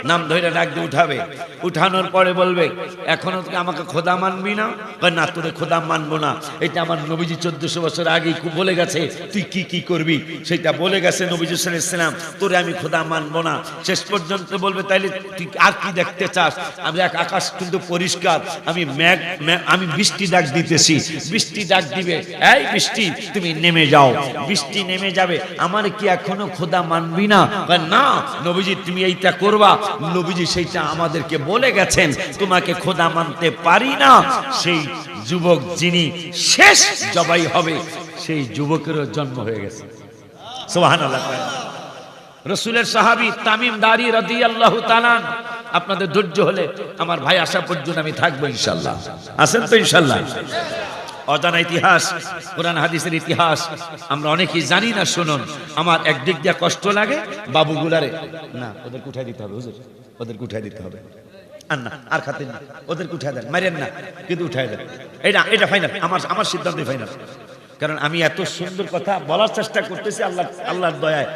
নাম ধরে ডাক দিয়ে উঠাবে। উঠানোর পরে বলবে এখনো তুই আমাকে খোদা মানবি না? না তোরে খোদা মানবো না। এটা আমার নবীজি 1400 বছর আগে বলে গেছে, তুই কি কি করবি সেটা বলে গেছে নবীজি সাল্লাল্লাহু আলাইহি ওয়াসাল্লাম, তোরে আমি খোদা মানবো না। শেষ পর্যন্ত বলবে তাইলে তুই আর কি দেখতে চাস? আমি এক আকাশ কিন্তু পরিষ্কার, আমি আমি বৃষ্টি ডাক দিতেছি। বৃষ্টি ডাক দিবে, এই বৃষ্টি তুমি নেমে যাও। বৃষ্টি নেমে যাবে, আমার কি এখনো খোদা মানবি না? না নবীজি তুমি এইটা করবা। নবীজি সেইটা আমাদেরকে বলে গেছেন, তোমাকে খোদা মানতে পারি না। সেই যুবক যিনি শেষ জবাই হবে, সেই যুবকেরও জন্ম হয়ে গেছে। সুবহানাল্লাহ। রাসূলের সাহাবী তামিম দারি রাদিয়াল্লাহু তাআলা, আপনাদের ধৈর্য হলে আমার ভাই আসা পর্যন্ত আমি থাকবো ইনশাআল্লাহ। আছেন তো ইনশাআল্লাহ? অজানা ইতিহাস, কোরআন হাদিসের ইতিহাস আমরা অনেকেই জানি না। শুনুন, আমার একদিক দিয়ে কষ্ট লাগে বাবুগুলারে, না ওদেরকে উঠাই দিতে হবে হুজুর, ওদেরকে উঠাই দিতে হবে। আর না আর খাতেন না, ওদেরকে উঠাই দেন, মারেন না কিন্তু উঠাই দেন। এটা ফাইনাল, আমার সিদ্ধান্ত ফাইনাল। কারণ আমি এত সুন্দর কথা বলার চেষ্টা করতেছি, আল্লাহর দয়ায়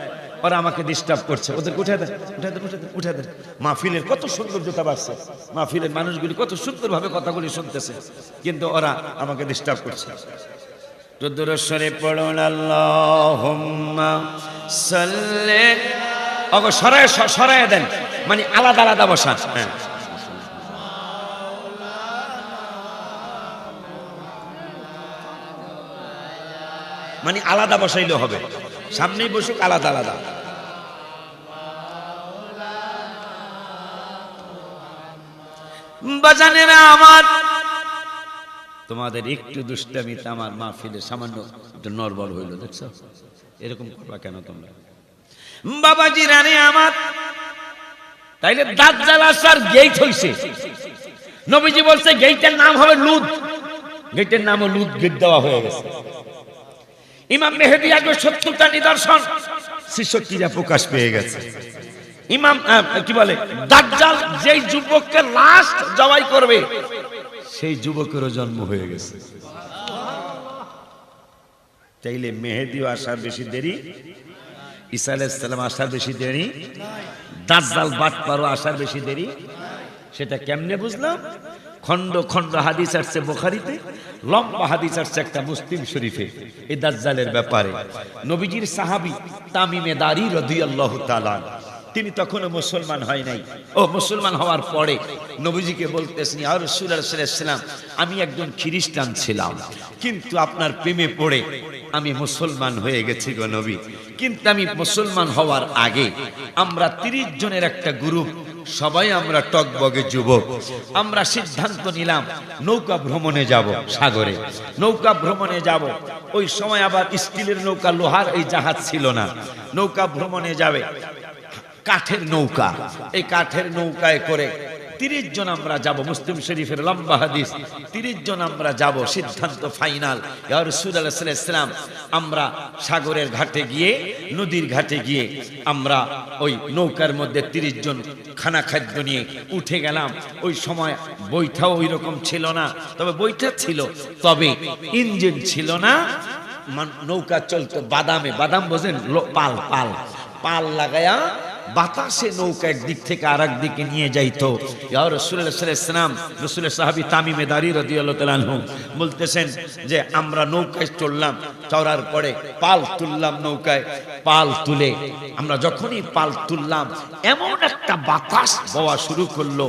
ওরা আমাকে ডিস্টার্ব করছে। ওদেরকে উঠাই দেন, উঠাই দেন, উঠাই দেন, উঠাই দেন। মাহফিলের কত সৌন্দর্যতা বাড়ছে, মাহফিলের মানুষগুলি কত সুন্দরভাবে কথাগুলি শুনতেছে, কিন্তু ওরা আমাকে ডিস্টার্ব করছে। রুদ্রস্বরে পড়ুন আল্লাহুম্মা সাল্লি। ওগো সরায় দেন, মানে আলাদা আলাদা বসান। হ্যাঁ মানে আলাদা বসাইলে হবে, সামনেই বসুক আলাদা আলাদা। বাজানেরা আমার, তোমাদের একটু দুষ্টামিতে আমার মাহফিলে সামান্য একটু নড়বড় হইল, দেখছো? এরকম করবা কেন তোমরা? বাবাজি রানে আমার, তাইলে দাজ্জাল আসার গেট হইছে। নবীজি বলছে গেটের নাম হবে লুদ, গেটের নামও লুদ গেট দেওয়া হয়ে গেছে। ইমাম মেহেদী আগে 70টা নিদর্শন, 66টা প্রকাশ পেয়ে গেছে। ইমাম কি বলে, দাজ্জাল যেই যুবককে লাস্ট জবাই করবে সেই যুবকেরও জন্ম হয়ে গেছে। তাইলে মেহেদীও আসার বেশি দেরি, ঈসা আলাইহিস সালাম আসার বেশি দেরি, দাজ্জাল বাটপারও আসার বেশি দেরি। সেটা কেমনে বুঝলাম? খন্ড খন্ড হাদিস আসছে বুখারীতে, লম্বা হাদিস আসছে একটা মুসলিম শরীফে এই দাজ্জালের ব্যাপারে। নবীজির সাহাবী তামিমে দারি রাদিয়াল্লাহু তাআলা, তিনি তখনও মুসলমান হয় নাই। ও মুসলমান হওয়ার পরে নবীজিকে বলতেছেন, ইয়া রাসূলুল্লাহ সাল্লাল্লাহু আলাইহি ওয়াসাল্লাম, আমি একজন খ্রিস্টান ছিলাম, কিন্তু আপনার প্রেমে পড়ে আমি মুসলমান হয়ে গেছি গো নবী। কিন্তু আমি মুসলমান হওয়ার আগে আমরা 30 জনের একটা গ্রুপ, সবাই আমরা টকবগে যুবক, আমরা সিদ্ধান্ত নিলাম নৌকা ভ্রমণে যাব, সাগরে নৌকা ভ্রমণে যাব। ওই সময় আবার স্টিলের নৌকা, লোহার এই জাহাজ ছিল না। নৌকা ভ্রমণে যাবে কাঠের নৌকা, এই কাঠের নৌকায় করে 30 জন আমরা যাব। মুসলিম শরীফের লম্বা হাদিস, 30 জন আমরা যাব, সিদ্ধান্ত ফাইনাল। ইয়া রাসূলুল্লাহ সাল্লাল্লাহু আলাইহি ওয়াসাল্লাম, আমরা সাগরের ঘাটে গিয়ে, নদীর ঘাটে গিয়ে আমরা ওই নৌকার মধ্যে 30 জন খানা খাদ্য নিয়ে উঠে গেলাম। ওই সময় বৈঠাও ওই রকম ছিল না, তবে বৈঠা ছিল, তবে ইঞ্জিন ছিল না। নৌকা চলতো বাদামে, বাদাম বোঝেন, পাল পাল পাল লাগায়া বাতাসে নৌকা একদিক থেকে আরেক দিকে নিয়ে যাইতো। ইয়া রাসূলুল্লাহ সাল্লাল্লাহু আলাইহি ওয়াসাল্লাম, রাসূলের সাহাবী তামিমে দারি রাদিয়াল্লাহু তাআলা আনহু বলতেছেন যে আমরা নৌকায় চললাম, চড়ার পরে পাল তুললাম, নৌকায় পাল তুলে আমরা যখনই পাল তুললাম, এমন একটা বাতাস বওয়া শুরু করলো,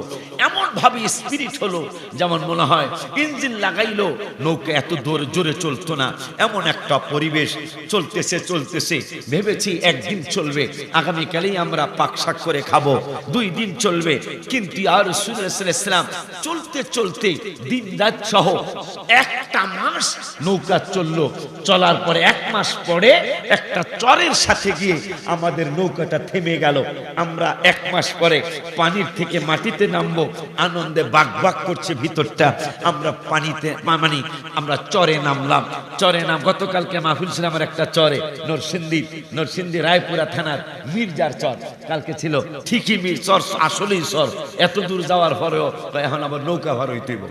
এমন ভাবে স্পিরিট হলো যেমন মনে হয় ইঞ্জিন লাগাইলো, নৌকা এত জোরে চলতো না, এমন একটা পরিবেশ। চলতেছে চলতেছে, ভেবেছি একদিন চলবে, আগামীকালেই আমরা পাক শাক করে খাবো, 2 দিন চলবে। কিন্তু ইয়া রাসূলুল্লাহ সাল্লাল্লাহু আলাইহি ওয়াসাল্লাম, চলতে চলতে দিন রাত সহ একটা মাস নৌকা চললো। চলার পরে 1 মাস পরে একটা চরের সাথে গিয়ে আমাদের নৌকাটা থেমে গেল। আমরা 1 মাস পরে পানির থেকে মাটিতে নামবো, আনন্দে বাক করছে ভিতরটা। আমরা পানিতে মানে আমরা চরে নামলাম। চরে নাম, গতকালকে মাহফিল ছিল আমার একটা চরে, নরসিংদী রায়পুরা থানার মির্জার চর, কালকে ছিল ঠিকই মির চর, আসলেই চর। এত দূর যাওয়ার পরেও এখন আবার নৌকা ভার হইতেইব।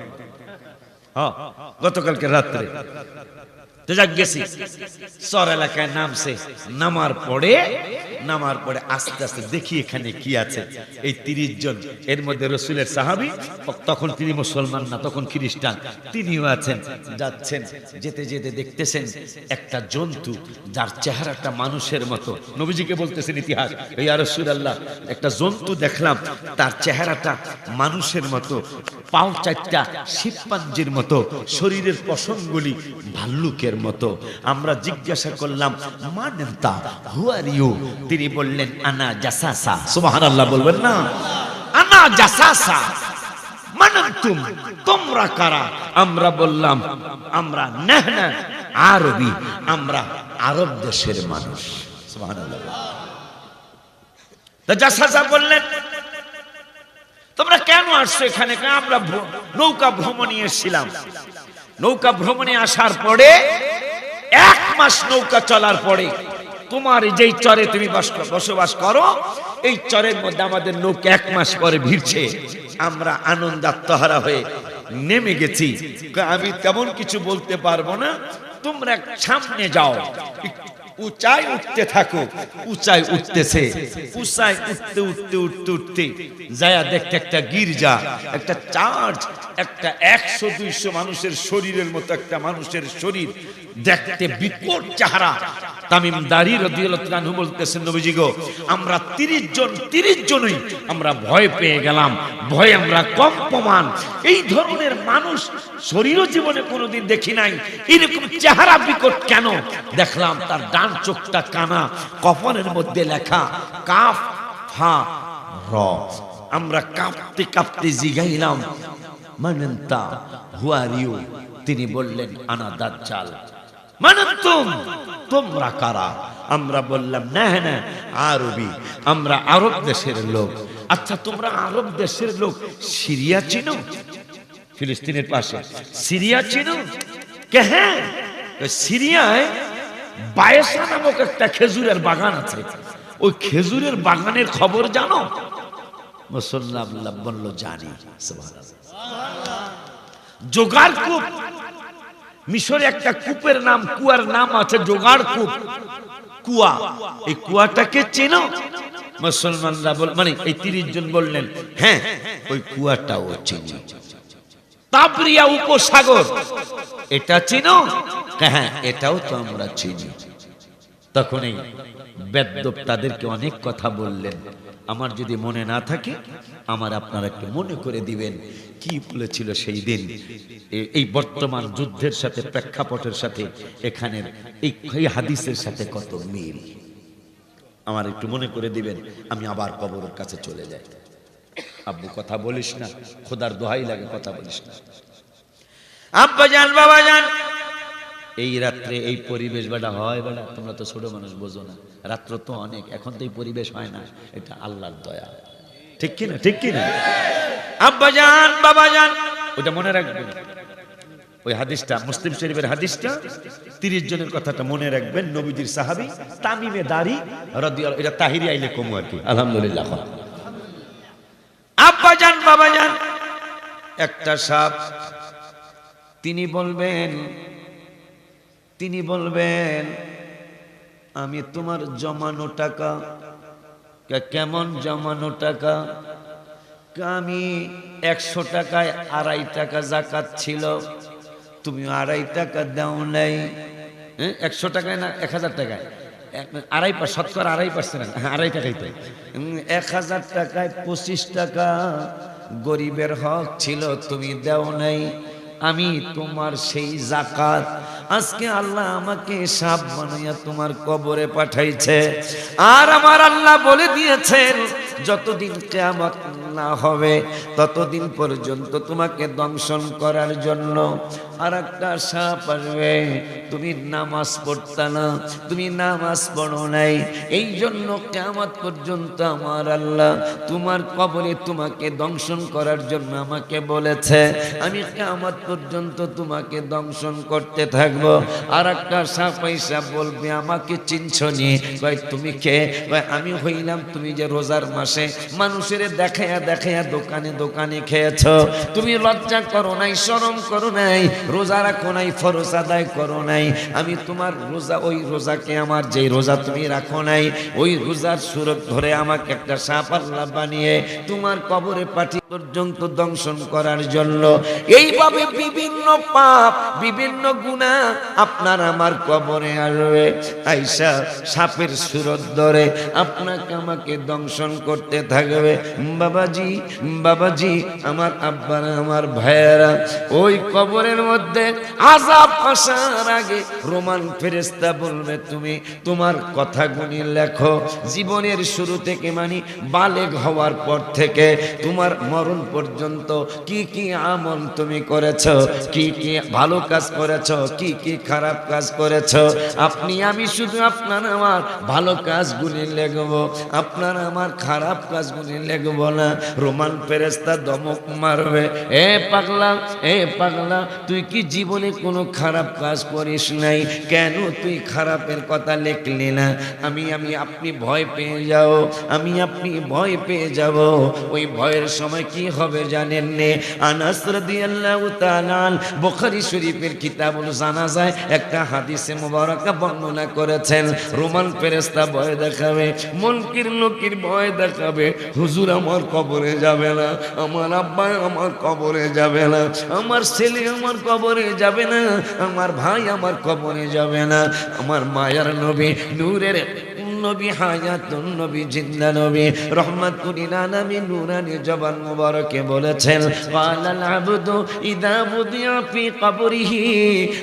হ্যাঁ, গতকালকে রাত্রে তো যাক গেছি, চর এলাকায় নামছে। নামার পরে আস্তে আস্তে দেখি এখানে কি আছে। এই 30 জন, এর মধ্যে রাসূলের সাহাবী, তখন তিনি মুসলমান না, তখন খ্রিস্টান, তিনিও আছেন। যাচ্ছেন, যেতে যেতে দেখতেছেন একটা জন্তু, যার চেহারাটা মানুষের মতো। নবীজিকে বলতেছেন ইতিহাস, ইয়া রাসূলুল্লাহ, একটা জন্তু দেখলাম, তার চেহারাটা মানুষের মতো, পাও 4টা শিবপাঞ্জির মতো, শরীরের পশমগুলি ভাল্লুকের মতো। আমরা জিজ্ঞাসা করলাম, মানেনতা, হু আর ইউ? তিনি বললেন, আনা জাসাসা। সুবহানাল্লাহ বলবেন না? আনা জাসাসা। মানতুম, তোমরা কারা? আমরা বললাম, আমরা নাহনা আরবি, আমরা আরব দেশের মানুষ। সুবহানাল্লাহ। তো জাসাসা বললেন, তোমরা কেন আসছো এখানে? আমরা নৌকা ভ্রমণে এসেছিলাম। নৌকা ভ্রমণে আসার পরে 1 মাস নৌকা চলার পরে তোমার যেই চরে তুমি বসবাস করো, এই চরের মধ্যে আমাদের নৌকা 1 মাস পরে ভিড়ছে। আমরা আনন্দ আত্মহারা হয়ে নেমে গেছি। আমি তেমন কিছু বলতে পারবো না, তোমরা সামনে যাও, উঁচাই উঠতে থাকো। উঁচাই উঠতেছে, উঁচাই উঠতে উঠতে উঠতে উঠতে যায়া দেখতে একটা গির্জা, একটা চার্চ, একটা 100-200 মানুষের শরীরের মতো একটা মানুষের শরীর, দেখতে বিকট চেহারা। তামিম দারি রাদিয়াল্লাহু তাআলা আনহু বলতেছেন, নবীজি গো, আমরা 30 জনই আমরা ভয় পেয়ে গেলাম। ভয় আমরা কম্পমান। এই ধরনের মানুষ শরীরও জীবনে কোনোদিন দেখি নাই। এরকম চেহারা বিকট কেন? দেখলাম তার ডান চোখটা কানা, কফনের মধ্যে লেখা কাফ হা র। আমরা কাঁপতে কাঁপতে জিগাইলাম, মানন্তা, হু আর ইউ? তিনি বললেন, আনা দাজ্জাল। মানন্তুম, তোমরা কারা? আমরা বললাম, না না আরবি, আমরা আরব দেশের লোক। আচ্ছা, তোমরা আরব দেশের লোক, সিরিয়া চিনো? ফিলিস্তিনের পাশে সিরিয়া চিনো? কে? হ্যাঁ, সিরিয়ায় বায়েসা নামক একটা খেজুরের বাগান আছে। ওই খেজুরের বাগানের খবর জানো? মুসলমান বলল, জানি। জোগাড় কূপ, মিশরে একটা কূপের নাম, কুয়ার নাম আছে জোগাড় কূপ, কুয়া। এই কুয়াটাকে চেনো? মুসলমানরা মানে এই 30 জন বললেন হ্যাঁ ওই কুয়াটাও চিনি, তাবরিয়া উপসাগর এটা চিনো? হ্যাঁ এটাও তো আমরা চিনি। তখন এই বেদ্যপ তাদেরকে অনেক কথা বললেন। আমার যদি মনে না থাকে আমার আপনারা একটু মনে করে দিবেন কি বলেছিল সেই দিন। এই বর্তমান যুদ্ধের সাথে প্রেক্ষাপটের সাথে এখানের এই হাদিসের সাথে কত মিল আমার একটু মনে করে দিবেন। আমি আবার কবরের কাছে চলে যাই। আব্বু কথা বলিস না, খোদার দোহাই লাগে কথা বলিস না। আব্বা জান বাবা জান, এই রাত্রে এই পরিবেশ বেটা হয় বেটা, তোমরা তো ছোট মানুষ বোঝো না, রাত্র তো অনেক, এখন তো এই পরিবেশ হয় না, এটা আল্লাহর দয়া, ঠিক কিনা? ঠিক কিনা? আব্বা জান বাবা জান, ওটা মনে রাখবেন। ওই হাদিসটা মুসলিম শরীফের হাদিসটা, 30 জনের কথাটা মনে রাখবেন। নবীজির সাহাবী তামিমে দাড়ি রাদিয়াল্লাহু, এটা তাহিরি আইলে কম আর কি, আলহামদুলিল্লাহ। আব্বা জান বাবা জান, একটা সাপ, তিনি বলবেন আমি তোমার জমানো টাকা, কেমন জমানো টাকা? আমি 100 টাকায় 2.5 টাকা যাকাত ছিল, তুমি 2.5 টাকা দাও নাই। 100 টাকায় না 1000 টাকায়? 2.5%, শতকরা 2.5%, 2.5 টাকাই তো। 1000 টাকায় 25 টাকা গরিবের হক ছিল, তুমি দাও নাই। আমি তোমার সেই যাকাত আজকে আল্লাহ আমাকে সাপ বানাইয়া তোমার কবরে পাঠাইছে। আর আমার আল্লাহ বলে দিয়েছেন যতদিন কিয়ামত না হবে ততদিন পর্যন্ত তোমাকে দংশন করার জন্য আর একটা সাপ আসবে। তুমি নামাজ পড়তা না, তুমি নামাজ পড়ো নাই, এই জন্য কিয়ামত পর্যন্ত আমার আল্লাহ তোমার কবরে তোমাকে দংশন করার জন্য আমাকে বলেছে। আমি কিয়ামত পর্যন্ত তোমাকে দংশন করতে থাকবো। আর একটা সাপ পয়সা বলবে আমাকে চিনছ নি? ভাই তুমি কে? ভাই আমি হইলাম তুমি যে রোজার মাসে মানুষের দেখায়া দেখায়া দোকানে দোকানে খেয়েছ, তুমি লজ্জা করো নাই, শরম করো নাই, রোজা রাখো নাই, ফরজ আদায় করো নাই। আমি তোমার রোজা, ওই রোজাকে আমার যে রোজা তুমি রাখো নাই, ওই রোজার সুরত ধরে আমাকে একটা সাপ আল্লাহ বানিয়ে তোমার কবরে পাঠিয়ে পর্যন্ত দংশন করার জন্য। এইভাবে বিভিন্ন পাপ, বিভিন্ন গুনাহ আপনার আমার কবরে আসবে, আইসা সাপের সুরত ধরে আপনাকে আমাকে দংশন করতে থাকবে। বাবাজি বাবাজি, আমার আব্বারা, আমার ভাইয়েরা, ওই কবরের মধ্যে আযাব আসার আগে রোমান ফেরেশতা বলবে তুমি তোমার কথাগুলি লেখো, জীবনের শুরু থেকে মানে বালেগ হওয়ার পর থেকে তোমার মরণ পর্যন্ত কি কি আমল তুমি করেছো, কি কি ভালো কাজ করেছো, কি কি খারাপ কাজ করেছো। আপনি আমি শুধু আপনার আমার ভালো কাজগুলি লিখবো, আপনার আমার খারাপ কাজগুলি লিখবো না। রোমান ফেরেশতা ধমক মারবে, এ পাগলা, এ পাগলা, তুই কি জীবনে কোনো খারাপ কাজ করিস নাই? কেন তুই খারাপের কথা লিখলি না? আমি আপনি ভয় পেয়ে যাও, আমি আপনি ভয় পেয়ে যাব। ওই ভয়ের সময় কি হবে জানেন নে? আনাস রাদিয়াল্লাহু তাআলা বুখারী শরীফের কিতাবুল জানাজায় একটা হাদিসে মুবারাকা বর্ণনা করেছেন। রোমান ফেরেশতা ভয় দেখাবে, মুনকির নকির ভয় দেখাবে, হুজুর আমার কবরে যাবে না, আমার আব্বা আমার কবরে যাবে না, আমার ছেলে আমার কবরে যাবে না, আমার ভাই আমার কবরে যাবে না। আমার মায়ার নবী, নূরের নবী, হায়াতুন নবী, জিন্দা নবী, রাহমাতুল লিল আলামিন, নূরানি জবান মুবারকে বলেছেন ক্বালাল আবদু ইযা বুদিয়া ফি কবরিহি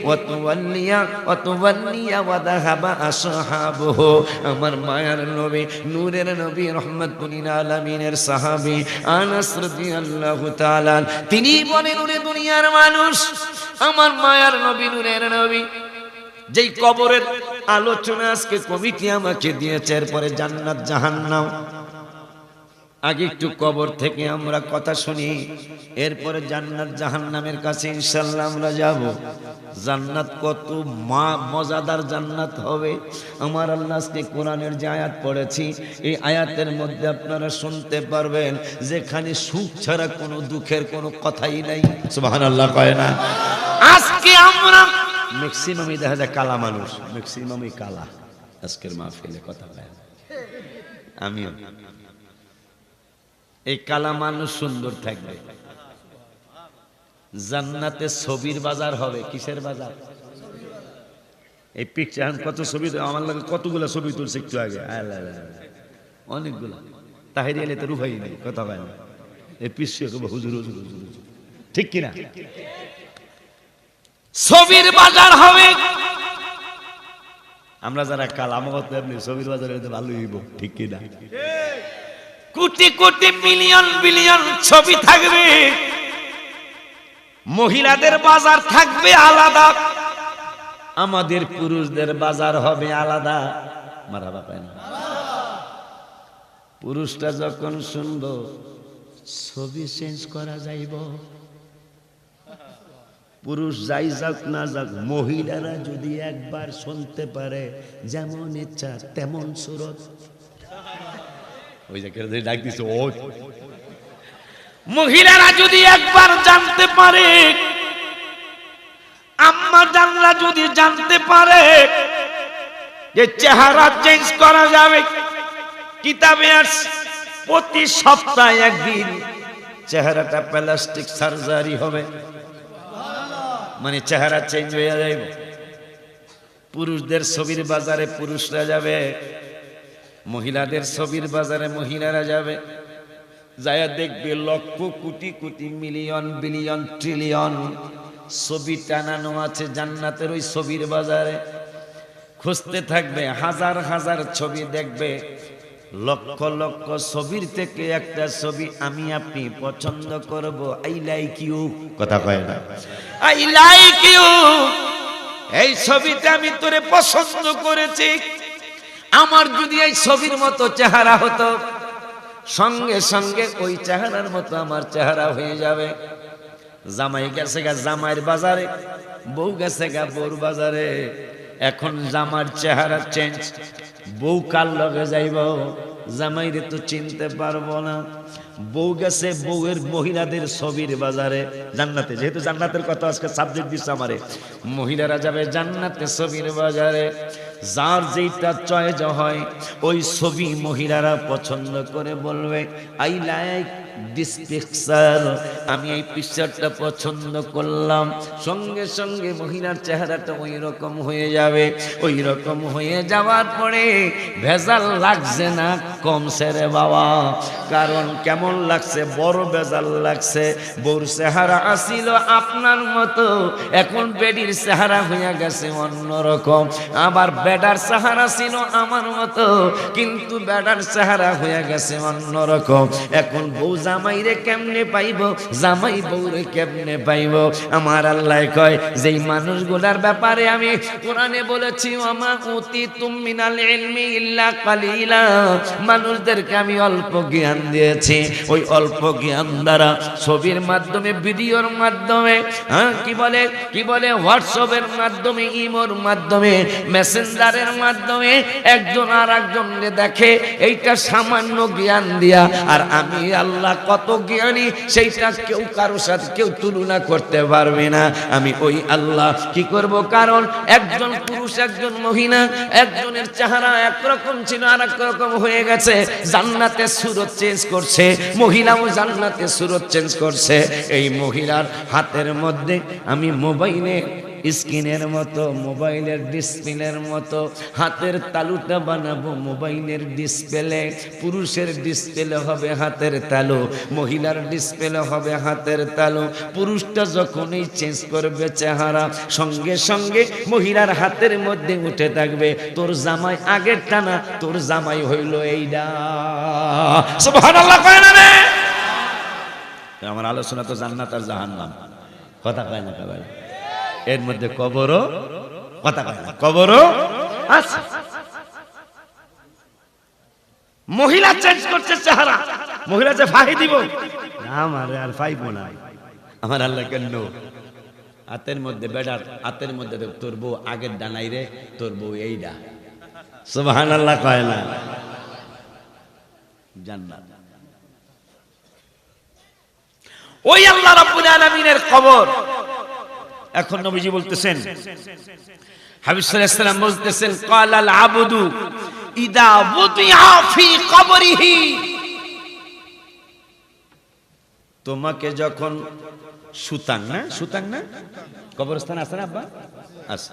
ওয়া তুওয়াল্লিয়া ওয়া যাহাবা আসহাবুহু। আমার মায়ার নবী, নূরের নবী, রাহমাতুল লিল আলামিনের সাহাবী আনাস রাদিয়াল্লাহু তাআলা, তিনি বলেন ওরে দুনিয়ার মানুষ, আমার মায়ার নবী, নূরের নবী, যেই কবরের আলোচনা আজকে কমিটি আমাকে দিয়েছে, এরপরে জান্নাত জাহান্নাম, আগে একটু কবর থেকে আমরা কথা শুনি, এরপরে জান্নাত জাহান্নামের কাছে ইনশাআল্লাহ আমরা যাব। জান্নাত কত মজাদার জান্নাত হবে। আমার আল্লাহ আজকে কোরআনের যে আয়াত পড়েছি, এই আয়াতের মধ্যে আপনারা শুনতে পারবেন যেখানে সুখ ছাড়া কোনো দুঃখের কোনো কথাই নাই। সুবহানাল্লাহ কয় না? আজকে আমরা ম্যাক্সিমামই দেখা যায় কালা মানুষ, ম্যাক্সিমামই কালা। আজকের মাহফিলে কথা বলে আমিও। এই কালা মানুষ সুন্দর থাকবে, জান্নাতে ছবির বাজার হবে। কিসের বাজার? এই পিকচার কত ছবি, আমার লাগে কতগুলা ছবি তুলছে একটু আগে, অনেকগুলা। তাহির এলে তো রুভাই নেই, কথা হয় না। এই পিছিয়ে হুজুর হুজুর হুজুর হুজুর, ঠিক কিনা? ছবির বাজার হবে। আমরা যারা কালা মত এমনি ছবির বাজারে ভালোই হইব, ঠিক কিনা? কোটি কোটি মিলিয়ন বিলিয়ন ছবি থাকবে, মহিলাদের বাজার থাকবে আলাদা, আমাদের পুরুষদের বাজার হবে আলাদা। মারহাবা পায় না? পুরুষটা যখন শুনবো ছবি চেঞ্জ করা যাইব, পুরুষ যাই যাক না যাক, মহিলারা যদি একবার শুনতে পারে যেমন ইচ্ছা তেমন সুরত, ওই যে ডাক দিছে, ও মহিলারা যদি একবার জানতে পারে, আম্মা জানলা যদি জানতে পারে যে চেহারা চেঞ্জ করা যাবে, কিতাবে আছে প্রতি সপ্তাহে একদিন চেহারাটা প্লাস্টিক সার্জারি হবে, মানে চেহারা চেঞ্জ হয়ে যাবে। পুরুষদের ছবির বাজারে পুরুষরা যাবে, মহিলাদের ছবির বাজারে মহিলারা যাবে, যায়া দেখবে lakh crore crore million billion trillion ছবি টানানো আছে জান্নাতের ওই ছবির বাজারে। খুঁজতে থাকবে, হাজার হাজার ছবি দেখবে, লক্ষ লক্ষ ছবির থেকে একটা ছবি আমি আপনি পছন্দ করব। আই লাইক ইউ, কথা কয় না? আই লাইক ইউ, এই ছবিটা আমি তোরে পছন্দ করেছি, আমার যদি এই ছবির মতো চেহারা হতো, সঙ্গে সঙ্গে ওই চেহারার মতো আমার চেহারা হয়ে যাবে। জামাই গেছে গা জামাইয়ের বাজারে, বউ গেছে গা বউর বাজারে, এখন জামার চেহারা চেঞ্জ, বউ কার লগে যাইব, জামাইরে তো চিনতে পারবো না। বউ গেছে বউয়ের মহিলাদের ছবির বাজারে, জান্নাতে, যেহেতু জান্নাতের কথা আজকে সাবজেক্ট দিচ্ছে আমারে, মহিলারা যাবে জান্নাতে ছবির বাজারে। যার যেটা চয়েস হয় ওই ছবি মহিলারা পছন্দ করে বলবে আই লাইক দিস পিকচার, আমি এই পিকচারটা পছন্দ করলাম। সঙ্গে সঙ্গে মহিলার চেহারাটা ওই রকম হয়ে যাবে। ওই রকম হয়ে যাওয়ার পরে ভেজাল লাগছে না, কমছে রে বাবা। কারণ কেমন লাগছে? বড় ভেজাল লাগছে। বউর চেহারা আসিল আপনার মতো, এখন বেডির চেহারা হয়ে গেছে অন্যরকম। আবার বেডার চেহারা ছিল আমার মতো, কিন্তু বেডার চেহারা হয়ে গেছে অন্যরকম। এখন বউ জামাইরে কেমনে পাইব, জামাই বউরে কেমনে পাইব? আমার আল্লাহ কয় যেই মানুষগুলার ব্যাপারে আমি কোরআনে বলেছি ওমা উতিতুম মিনাল ইলমি ইল্লা কালিলা, মানুষদেরকে আমি অল্প জ্ঞান দিয়েছি। ওই অল্প জ্ঞান দ্বারা ছবির মাধ্যমে, ভিডিওর মাধ্যমে, কি বলে হোয়াটসঅ্যাপের মাধ্যমে, ইমোর মাধ্যমে, মেসেঞ্জারের মাধ্যমে একজন আর একজনকে দেখে। এইটা সামান্য জ্ঞান দিয়া, আর আমি আল্লাহ কত জ্ঞানী সেইটা কেউ কারোর সাথে কেউ তুলনা করতে পারবে না। আমি ওই আল্লাহ কি করব? কারণ একজন পুরুষ একজন মহিলা, একজনের চেহারা একরকম ছিল আর একরকম হয়ে গেছে। জান্নাতে সুরত চেঞ্জ করছে, মহিলাও জান্নাতে সুরত চেঞ্জ করছে। এই মহিলার হাতের মধ্যে আমি মোবাইলে স্ক্রিনের মতো, মোবাইলের ডিসপ্লের মতো হাতের তালুটা বানাবো মোবাইলের ডিসপ্লে। পুরুষের ডিসপ্লে হবে হাতের তালু, মহিলার ডিসপ্লে হবে হাতের তালু। পুরুষটা যখনই চেঞ্জ করবে চেহারা, সঙ্গে সঙ্গে মহিলার হাতের মধ্যে উঠে থাকবে তোর জামাই আগের টানা, তোর জামাই হইল এইটা। সুবহানাল্লাহ কয় না রে? আমার আলোচনা তো জান্নাত আর জাহান্নাম, কথা কয় না ভাই? এর মধ্যে কবরও, কথা কয় না, কবরও আছে। মহিলা চেঞ্জ করছে চেহারা, মহিলা যে ফাহি দিব, আমার আর ফাইব না। আমার আল্লাহ কেন হাতের মধ্যে বেড়ার, হাতের মধ্যে তোর বউ আগের ডানাই রে, তোর বউ এইডা। সুবহানাল্লাহ কয় না? জান্নাত ওই আল্লাহ রাব্বুল আলামিনের কবর। এখন নবীজি বলতেছেন, হাবিব সাল্লাল্লাহু আলাইহি ওয়াসাল্লাম বলতেছেন, ক্বালাল আবদু ইদা উদিআ ফি কবরিহি, তোমাকে যখন সুতাং না কবরস্থান আছে না আব্বা, আছে,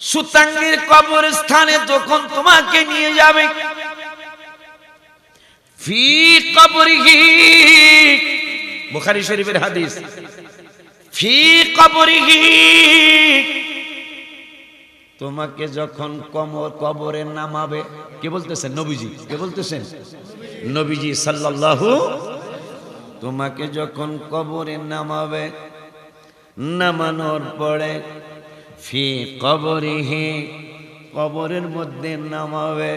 সুতাঙ্গের কবরস্থানে যখন তোমাকে নিয়ে যাবে, ফি কবরিহি, বুখারী শরীফের হাদিস, ফি কবরিহি, তোমাকে যখন কবরে নামাবে, কে বলতেছেন? নবীজি। কে বলতেছেন? নবীজি সাল্লাল্লাহু। তোমাকে যখন কবরে নামাবে, নামানোর পরে ফি কবরিহি, কবরের মধ্যে নামাবে।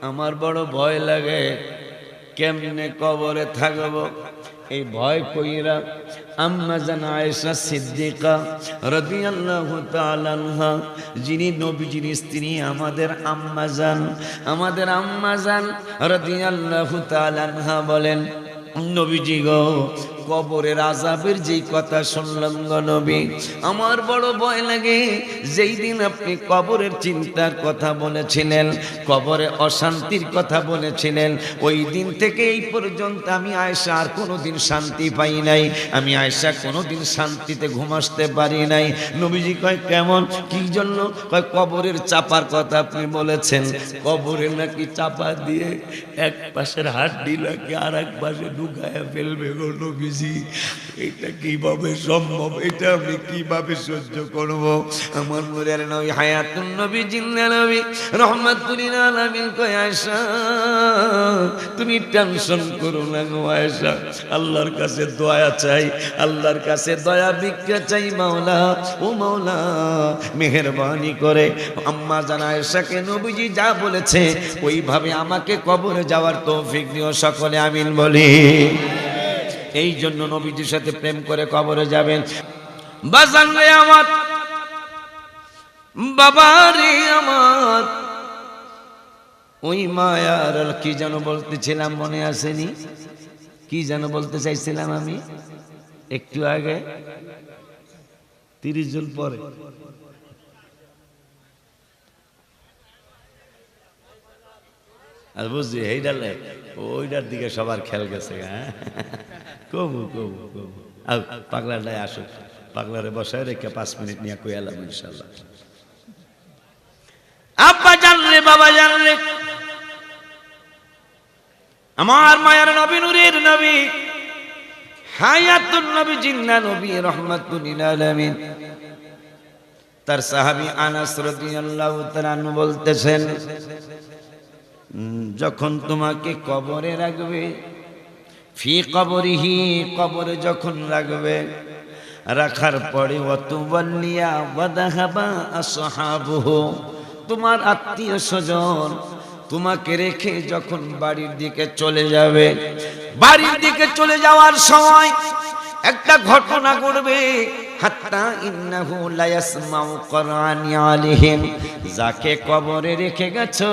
আমার বড় ভয় লাগে, কেমনে কবরে থাকবো, এই ভয় কইরা আম্মা জান আয়েশা সিদ্দিকা রাদিয়াল্লাহু তাআলা আনহা, যিনি নবীজির স্ত্রী, আমাদের আম্মা জান রাদিয়াল্লাহু তাআলা আনহা বলেন, নবীজি গো, কবরের আযাবের যেই কথা শুনলাম গো নবী, আমার বড় ভয় লাগে। যেই দিন আপনি কবরের চিন্তার কথা বলেছিলেন, কবরে অশান্তির কথা বলেছিলেন, ওই দিন থেকে এই পর্যন্ত আমি আয়েশা আর কোনোদিন শান্তি পাই নাই। আমি আয়েশা কোনোদিন শান্তিতে ঘুমাতে পারি নাই। নবীজি কয় কেমন, কি জন্য? কয় কবরের চাপার কথা আপনি বলেছেন, কবরে নাকি চাপা দিয়ে এক পাশের হাড্ডি নাকি আর এক পাশে ঢুকায়া ফেলবে গো নবীজি। এটা কিভাবে সম্ভব? এটা আমি কিভাবে সহ্য করব? আমার নূরের নবী, হায়াতুন নবী, জিন্নাহ নবী, রাহমাতুল লিল আলামিন কয়, আয়েশা তুমি টেনশন করো না গো আয়েশা, আল্লাহর কাছে দয়া চাই, আল্লাহর কাছে দয়া ভিক্ষা চাই। মাওলা, ও মাওলা, মেহেরবানি করে আম্মা জান আয়েশাকে নবীজি যা বলেছে ওইভাবে আমাকে কবরে যাওয়ার তৌফিক দিও। সকলে আমিন বলি। এই জন্য নবীজির সাথে প্রেম করে কবরে যাবেন। বাজান রে আমার, বাবা রে আমার, ওই মায়ার কি যেন বলতেছিলাম, মনে আসেনি? কি যেন বলতে চাইছিলাম আমি একটু আগে? 30 জন পরে আর বুঝছি এইডালে ওইটার দিকে সবার খেয়াল গেছে। হ্যাঁ, কবু পাগলাটাই আসুক, পাগলারে বসায় রেখে 5 মিনিট নিয়ে কই এলাম ইনশাল্লাহ। আব্বা জানলে, বাবা জানলে, আমার মায়ের নবী, নূরের নবী, হায়াতুন নবী, জিন্নাহ নবী, রাহমাতুল লিল আলামিন, তার সাহাবী আনাস রাদিয়াল্লাহু তাআলা আনহু বলতেছেন, যখন তোমাকে কবরে রাখবে, ফি কবরিহি, কবরে যখন রাখবে, রাখার পরে ওয়াতুওয়াল্লিয়া ওয়াদাহাবা আসহাবুহু, তোমার আত্মীয় স্বজন তোমাকে রেখে যখন বাড়ির দিকে চলে যাবে, বাড়ির দিকে চলে যাওয়ার সময় একটা ঘটনা ঘটবে। হাত্তা ইন্নাহু লা ইয়াসমাউ কুরআনি আলাইহিম, যাকে কবরে রেখে গেছো,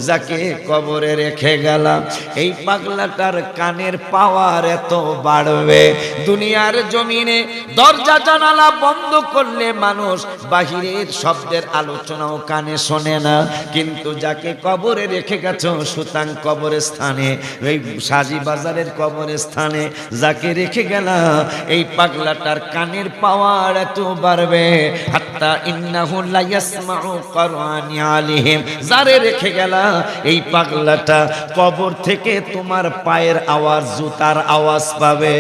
যাকে কবরে রেখে গেলাম, এই পাগলাটার কানের পাওয়ার এত বাড়বে, দুনিয়ার জমিনে দরজা জানালা বন্ধ করলে মানুষ বাহিরের শব্দের আলোচনাও কানে শোনে না, কিন্তু যাকে কবরে রেখে গেছো, সুতাং কবরস্থানে, এই সাজি বাজারের কবরস্থানে যাকে রেখে গেলাম, এই পাগলাটার কানের পাওয়ার এত বাড়বে। হাত্তা ইন্নাহু লা ইয়াসমাউ কুরআনি আলাইহিম, যারে রেখে গেলা, এই পাগলাটা কবর থেকে তোমার পায়ের আওয়াজ, জুতার আওয়াজ পাবে।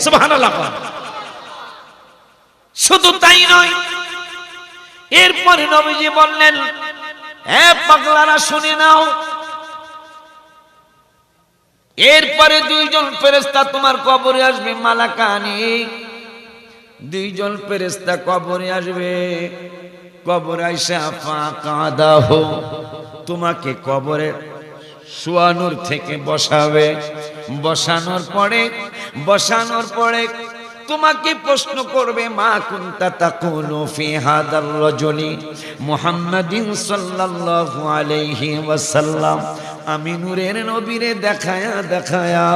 সুবহানাল্লাহ। শুধু তাই নয়, এরপরে নবীজি বললেন, হে পাগলারা শুনে নাও, এরপরে 2 জন ফেরেশতা তোমার কবরে আসবে, মালাকানি, 2 জন ফেরেশতা কবরে আসবে। কবরে আইসা ফাকাদাহু, তোমাকে কবরে শোয়ানোর থেকে বসাবে। বসানোর পরে তোমাকে প্রশ্ন করবে, মা কুনতা তাকুলু ফি হাদার রাজুলি মুহাম্মাদিন সাল্লাল্লাহু আলাইহি ওয়াসাল্লাম, আমি নূরের নবীরে দেখায়া দেখায়া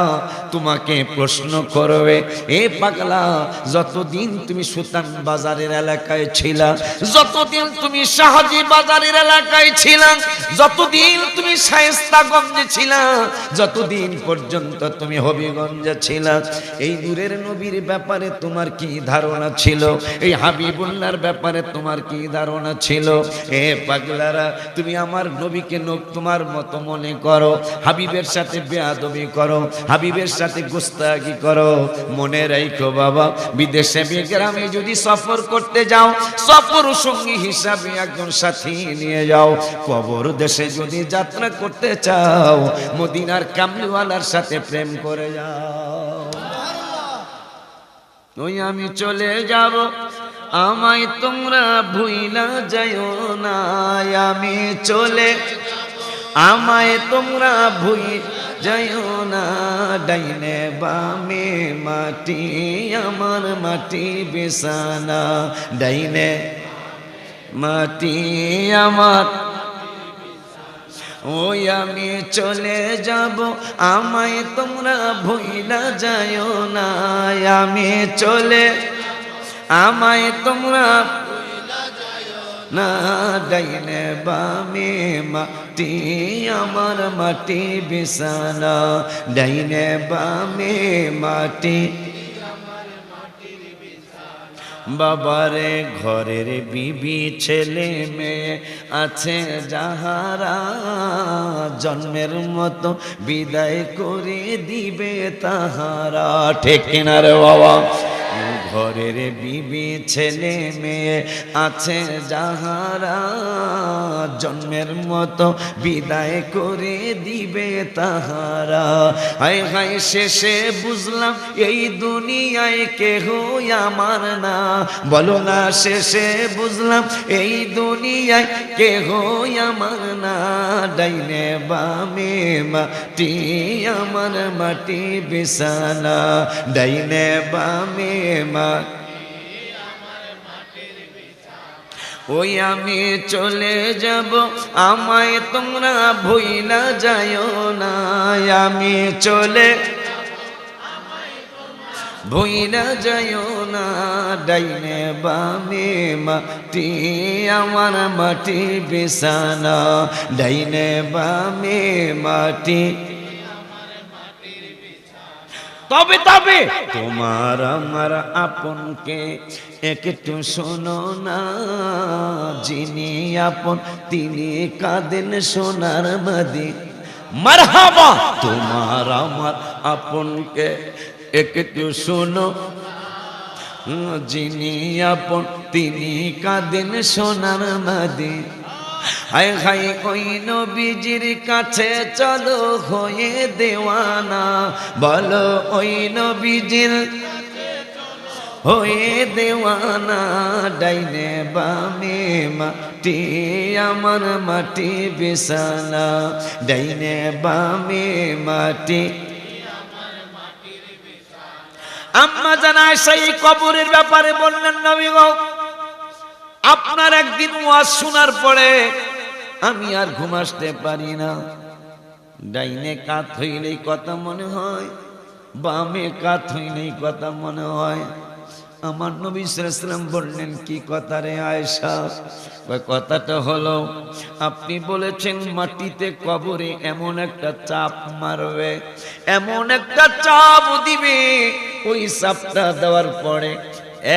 তোমাকে প্রশ্ন করবে, এ পাগলা, যতদিন তুমি সুতান বাজারের এলাকায় ছিলা, যতদিন তুমি শাহাজি বাজারের এলাকায় ছিলা, যতদিন তুমি শায়েস্তাগঞ্জে ছিলা, যতদিন পর্যন্ত তুমি হবিগঞ্জে ছিলা, এই নূরের নবীর ব্যাপারে তোমার কি ধারণা ছিল? এই হাবিবুল্লাহর ব্যাপারে তোমার কি ধারণা ছিল? এ পাগলারা, তুমি আমার নবীকে তোমার মতো মনে করো, হাবিবের সাথে বেয়াদবি করো, হাবিবের সাথে গোস্তাকি করো। মনে রাখো বাবা, বিদেশে গ্রামে যদি সফর করতে যাও, সফর সঙ্গী হিসাবে একজন সাথী নিয়ে যাও। কবর দেশে যদি যাত্রা করতে চাও, মদিনার কামলিওয়ালার সাথে প্রেম করে যাও। ওই আমি চলে যাব, আমায় তোমরা ভুইলা যাইও না, আমি চলে, আমায় তোমরা ভুই যাইও না। ডাইনে বামে মাটি, আমার মাটি বিছানা, ডাইনে মাটি আমার, ওই আমি চলে যাব, আমায় তোমরা ভুইলা যাইও না, আমি চলে, আমায় তোমরা না। ডাইনে বামে মাটি, আমার মাটি বিছানা, ডাইনে বামে মাটি। বাবারে ঘরের বিবি ছেলে মেয়ে আছে যাহারা, জন্মের মতো বিদায় করে দিবে তাহারা। ঠিক কিনা রে বাবা? ঘরের বিবি ছেলে মেয়ে আছে যাহারা, জন্মের মতো বিদায় করে দিবে তাহারা। হায় হায় শেষে বুঝলাম এই দুনিয়ায় কেহ আমার না, বলো না, শেষে বুঝলাম এই দুনিয়ায় কেহ আমার না। ডাইনে বামে মাটি, আমার মাটি বিছানা, ডাইনে বামে ওই আমি চলে যাব, আমায় তোমরা ভুইলা যাইও না, আমি চলে, ভুইলা যাইও না। ডাইনে বামে মাটি, আমার মাটি বিছানা, ডাইনে বামে মাটি। তবে তবে তোমার আমার আপনকে একটু শোনো না, যিনি আপন তিনি কাঁদেন সোনার মাদি। মারহাবা। তোমার আমার আপনকে একটু শোনো, যিনি আপন তিনি কাঁদেন সোনার মাদি। হায় হায় ওই নবীজির কাছে চলো হয়ে দেওয়ানা, বলো ওই নবীজির হয়ে দেওয়ানা। ডাইনে বামে মাটি, আমার মাটি বিছানা, ডাইনে বামে মাটি। আম্মা জান আয়েশা এই কবরের ব্যাপারে বললেন, নবী গো, আপনার একদিন ওয়াজ শোনার পরে আমি আর ঘুম আসতে পারি না। ডাইনে কাত হইলেই কথা মনে হয়, বামে কাত হইলেই কথা মনে হয়। আমার নবী সাল্লাল্লাহু আলাইহি ওয়াসাল্লাম বললেন, কি কথা রে আয়েশা? কথাটা হলো, আপনি বলেছেন মাটিতে কবরে এমন একটা চাপ মারবে, এমন একটা চাপ দিবে, ওই চাপটা দেওয়ার পরে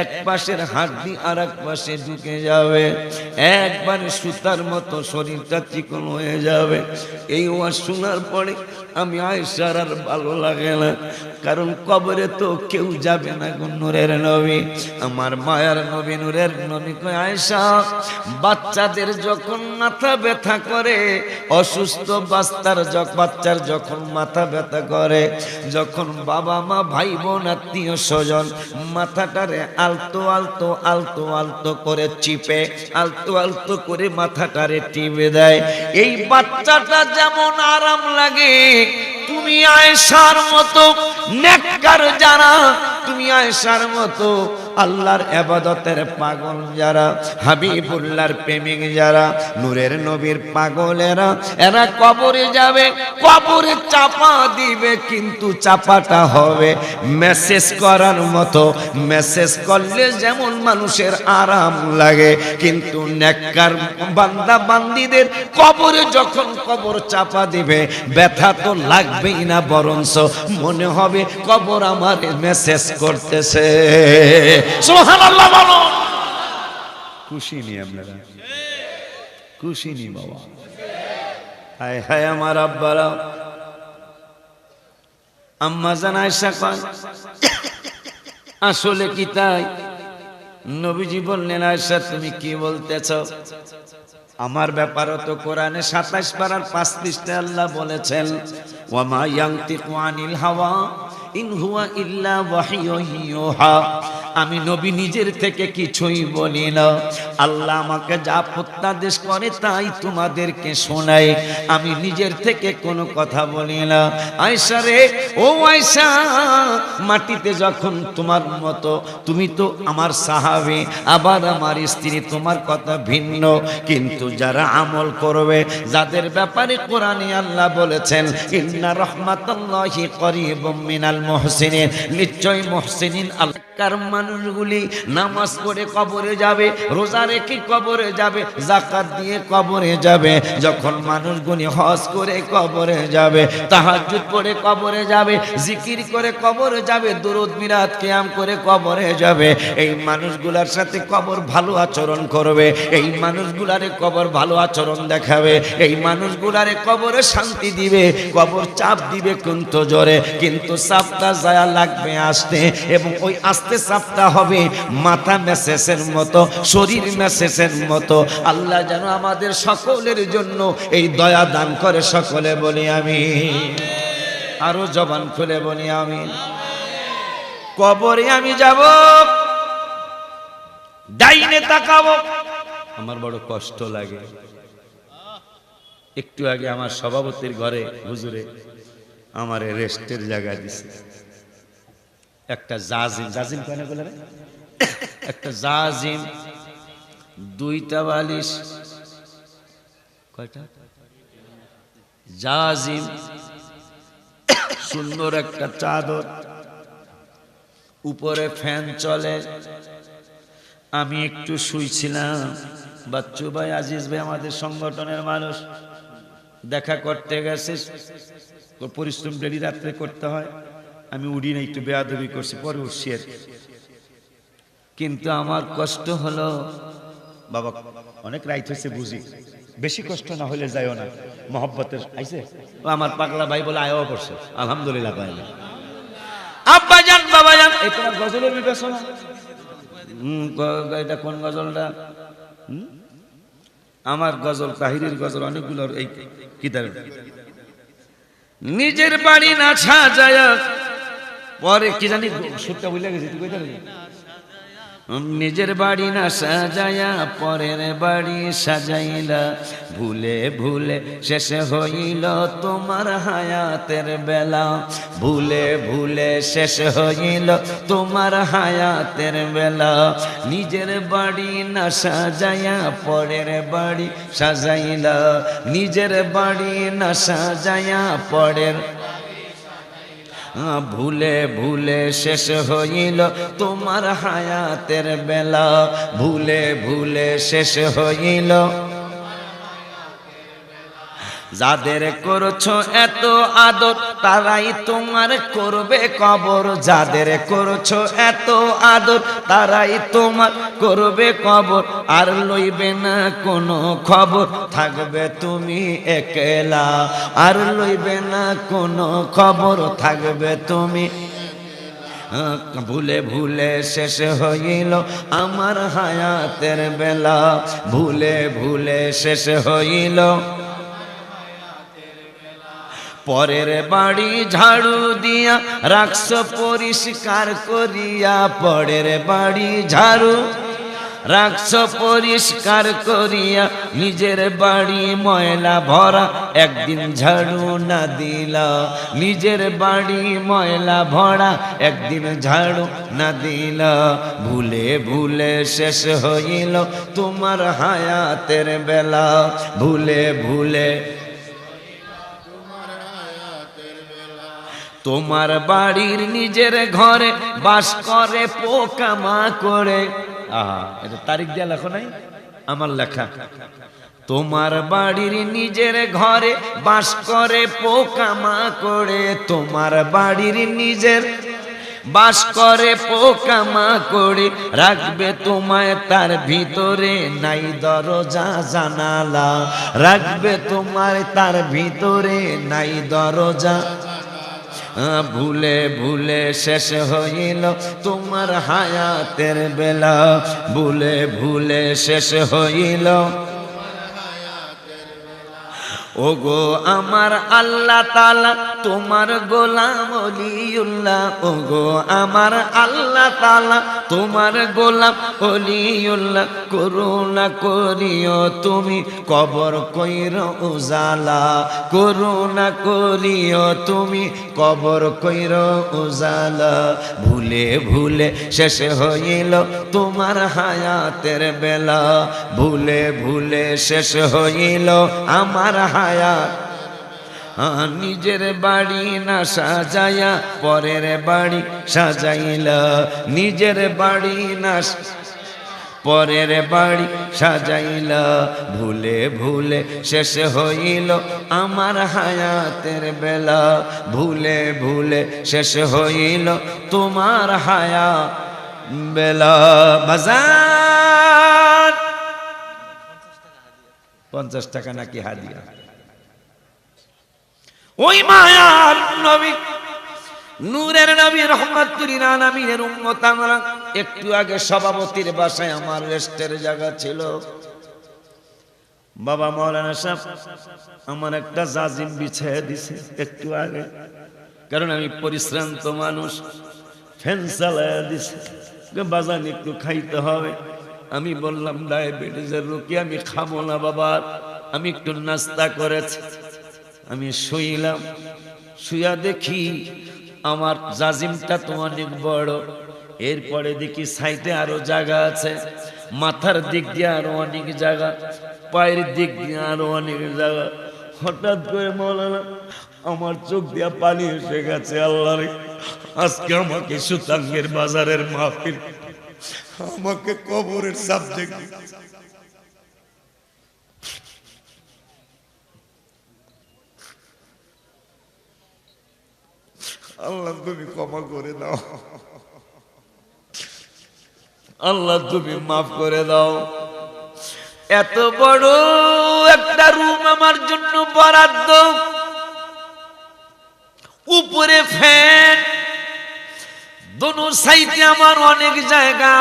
এক পাশের হাড্ডি আর এক পাশে ঢুকে যাবে, একবারে সুতার মতো শরীরটা চিকন হয়ে যাবে। এই ওয়াজ শোনার পরে আমি আয়েশার আর ভালো লাগে না, কারণ কবরে তো কেউ যাবে না গো নূরের নবী, আমার মায়ার নবী নূরের নবী কয়, আয়েশা, বাচ্চাদের যখন মাথা ব্যথা করে, অসুস্থ বাচ্চার যখন মাথা ব্যথা করে, যখন বাবা মা ভাই বোন আত্মীয় স্বজন মাথাটারে আলতো আলতো আলতো আলতো করে চিপে, আলতো আলতো করে মাথাটারে টিপে দেয়, এই বাচ্চাটা যেমন আরাম লাগে, তুমি আয়েশার মতো নেককার যারা, তুমি আয়েশার মতো আল্লাহর ইবাদতের পাগল যারা, হাবিবুল্লাহর প্রেমিক যারা, নূরের নবীর পাগলেরা, এরা কবরে যাবে, কবরে চাপা দিবে, কিন্তু চাপাটা হবে মেসেজ করার মতো। মেসেজ করলে যেমন মানুষের আরাম লাগে, কিন্তু নেককার বান্দা বান্দীদের কবরে যখন কবর চাপা দিবে, ব্যথা তো লাগবেই না, বরঞ্চ মনে হবে কবর আমার মেসেজ করতেছে। সুবহানাল্লাহ বলো। খুশি নি আপনারা? খুশি নি বাবা? হায় হায় আমার আব্বারা। আম্মা জান আয়েশা কয়, আসলে কি তাই? নবীজি বললেন, আয়েশা তুমি কি বলতেছ? আমার ব্যাপারও তো কোরআনে 27 পারার 5 পৃষ্ঠায় আল্লাহ বলেছেন, ওয়া মা ইয়ানতিকু আনিল হাওয়া ইন হুয়া ইল্লা ওয়াহয়ুন ইউহা। আমি নবী নিজের থেকে কিছুই বলি না, আল্লাহ আমাকে যা প্রত্যাদেশ করে তাই তোমাদেরকে শোনাই, আমি নিজের থেকে কোনো কথা বলি না। আয়েশা রে, ও আয়েশা, মাটিতে যখন তোমার মতো, তুমি তো আমার সাহাবী, আবার আমার স্ত্রী, তোমার কথা ভিন্ন, কিন্তু যারা আমল করবে, যাদের ব্যাপারে কোরআনে আল্লাহ বলেছেন ইন্না রাহমাতাল্লাহি করিবুম মিনাল মুহসিনিন, নিশ্চয় মুহসিনিন আল্লাহর মানুষগুলি নামাজ পড়ে কবরে যাবে, রোজা রেখে কবরে যাবে, যাকাত দিয়ে কবরে যাবে, যখন মানুষগুলি হজ করে কবরে যাবে, তাহাজ্জুদ পড়ে কবরে যাবে, জিকির করে কবরে যাবে, দুরূদ মিলাদ কিয়াম করে কবরে যাবে, এই মানুষগুলোর সাথে কবর ভালো আচরণ করবে, এই মানুষগুলারে কবর ভালো আচরণ দেখাবে, এই মানুষগুলারে কবরে শান্তি দিবে, কবর চাপ দিবে কিন্তু জোরে, কিন্তু চাপটা যায় লাগবে আসতে, এবং ওই আস্তে চাপটা হবে মাথা মেসেজের মতো, শরীর মেসেজের মতো। আল্লাহ যেন আমাদের সকলের জন্য এই দয়া দান করে, সকলে বলি আমি, আরো জবান খুলে বলি আমি। কবরে আমি যাব, ডাইনে তাকাবো, আমার বড় কষ্ট লাগে। একটু আগে আমার সভাপতির ঘরে হুজুরে আমার রেস্টের জায়গা দিছে, একটা জাজিম, জাজিম কেন বলে রে, একটা জাজিম, 2টা বালিশ, কয়টা জাজিম, সুন্দর একটা চাদর, উপরে ফ্যান চলে। আমি একটু শুইছিলাম, বাচ্চু ভাই, আজিজ ভাই আমাদের সংগঠনের মানুষ, দেখা করতে গেছে, পরিশ্রম ডেলি রাত্রে করতে হয়, আমি উড়ি না, একটু বেয়াদবি করছি, পরে উঠছি আর। কিন্তু আমার কষ্ট হলো, বাবা অনেক রাইট হয়েছে বুঝি, বেশি কষ্ট না হলে যাইও না, মহব্বতের আইছে। আমার পাগলা ভাই বলে আয়ও করছে, আলহামদুলিল্লাহ পাইলে। আব্বা জান, বাবা জান, এই তোমার গজলের বিবেচনা, এটা কোন গজলটা? আমার গজল, তাহিরের গজল, অনেকগুলো এই কিতাব। নিজের বাড়ি না সাজায়া, পরে কি জানি সুরটা ভুলে গেছি, তুই কইতে পারবি? নিজের বাড়ি না সাজায়া পরের বাড়ি সাজাইলা, ভুলে ভুলে শেষে হইল তোমার হায়াতের বেলা, ভুলে ভুলে শেষ হইল তোমার হায়াতের বেলা। নিজের বাড়ি না সাজায়া পরের বাড়ি সাজাইলা, নিজের বাড়ি না সাজায়া পরের, ভুলে ভুলে শেষ হইল তোমার হায়াতের বেলা, ভুলে ভুলে শেষ হইল। যাদের করছো এত আদর তারাই তোমার করবে কবর, যাদের করছো এত আদর তারাই তোমার করবে কবর, আর লইবে না কোনো খবর, থাকবে তুমি একলা, আর লইবে না কোনো খবর, থাকবে তুমি। ভুলে ভুলে শেষ হইল আমার হায়াতের বেলা, ভুলে ভুলে শেষ হইল। পরের বাড়ি ঝাড়ু দিয়া রাখছ পরিষ্কার করিয়া, পরের বাড়ি ঝাড়ু রাখছো পরিষ্কার করিয়া, নিজের বাড়ি ময়লা ভরা, একদিন ঝাড়ু না দিলা। নিজের বাড়ি ময়লা ভরা, একদিন ঝাড়ু না দিলা। ভুলে ভুলে শেষ হইল তোমার হায়াতের বেলা। ভুলে ভুলে তোমার বাড়ির নিজের ঘরে বাস করে পোকামাকড়ে। আহা, এটা তারিখ দিয়ে লেখো নাই, আমার লেখা। তোমার বাড়ির নিজের ঘরে বাস করে পোকামাকড়ে। তোমার বাড়ির নিজের বাস করে পোকামাকড়ে, রাখবে তোমায় তার ভিতরে, নাই দরজা জানালা। রাখবে তোমার তার ভিতরে, নাই দরজা। ভুলে ভুলে শেষ হইল তোমার হায়াতের বেলা। ভুলে ভুলে শেষ হইল। ওগো আমার আল্লাহ তাআলা তোমার গোলাম ওলিউল্লাহ। ওগো আমার আল্লাহ তাআলা তোমার গোলাম ওলিউল্লাহ। করুণা করিও তুমি কবর কইর উজালা। করুণা করিও তুমি কবর কইর উজালা। ভুলে ভুলে শেষ হইল তোমার হায়াতের বেলা। ভুলে ভুলে শেষ হইল আমার হায়াত। নিজের বাড়ি না সাজায়া পরের বাড়ি সাজাইলা। নিজের বাড়ি না পরের বাড়ি সাজাইলা। ভুলে ভুলে শেষ হইল আমার হায়াতের বেলা। ভুলে ভুলে শেষ হইল তোমার হায়াত বেলা। বাজার 50 টাকা নাকি হাদিয়া। ওই মায়ার নবী, নূরের নবী, রহমাতুল লিল আলামিনের উম্মত আমরা। একটু আগে সভাপতির বাসায় আমার রেস্টের জায়গা ছিল। বাবা মাওলানা সাহেব আমার একটা জাজিম বিছিয়ে দিছে একটু আগে, কারণ আমি পরিশ্রান্ত মানুষ। ফ্যান চালায়া দিছে, বাজান একটু খাইতে হবে। আমি বললাম ডায়াবেটিসের রোগী, আমি খাবো না বাবা, আমি একটু নাস্তা করেছি। আমি শুইলাম, শুয়া দেখি আমার জাজিমটা তো অনেক বড়। এরপরে দেখি সাইডে আরো জায়গা আছে, মাথার দিক দিয়ে আরো অনেক জায়গা, পায়ের দিক দিয়ে আরো অনেক জায়গা। হঠাৎ করে মাওলানা আমার চোখ দিয়া পানি এসে গেছে। আল্লাহ রে, আজকে আমাকে সুতাঙ্গের বাজারের মাহফিল, আমাকে কবরের সাবজেক্ট। আল্লাহ তুমি ক্ষমা করে দাও, আল্লাহ তুমি মাফ করে দাও। এত বড় একটা রুম আমার জন্য বরাদ্দ, উপরে ফ্যান, দোনো সাইডে আমার অনেক জায়গা।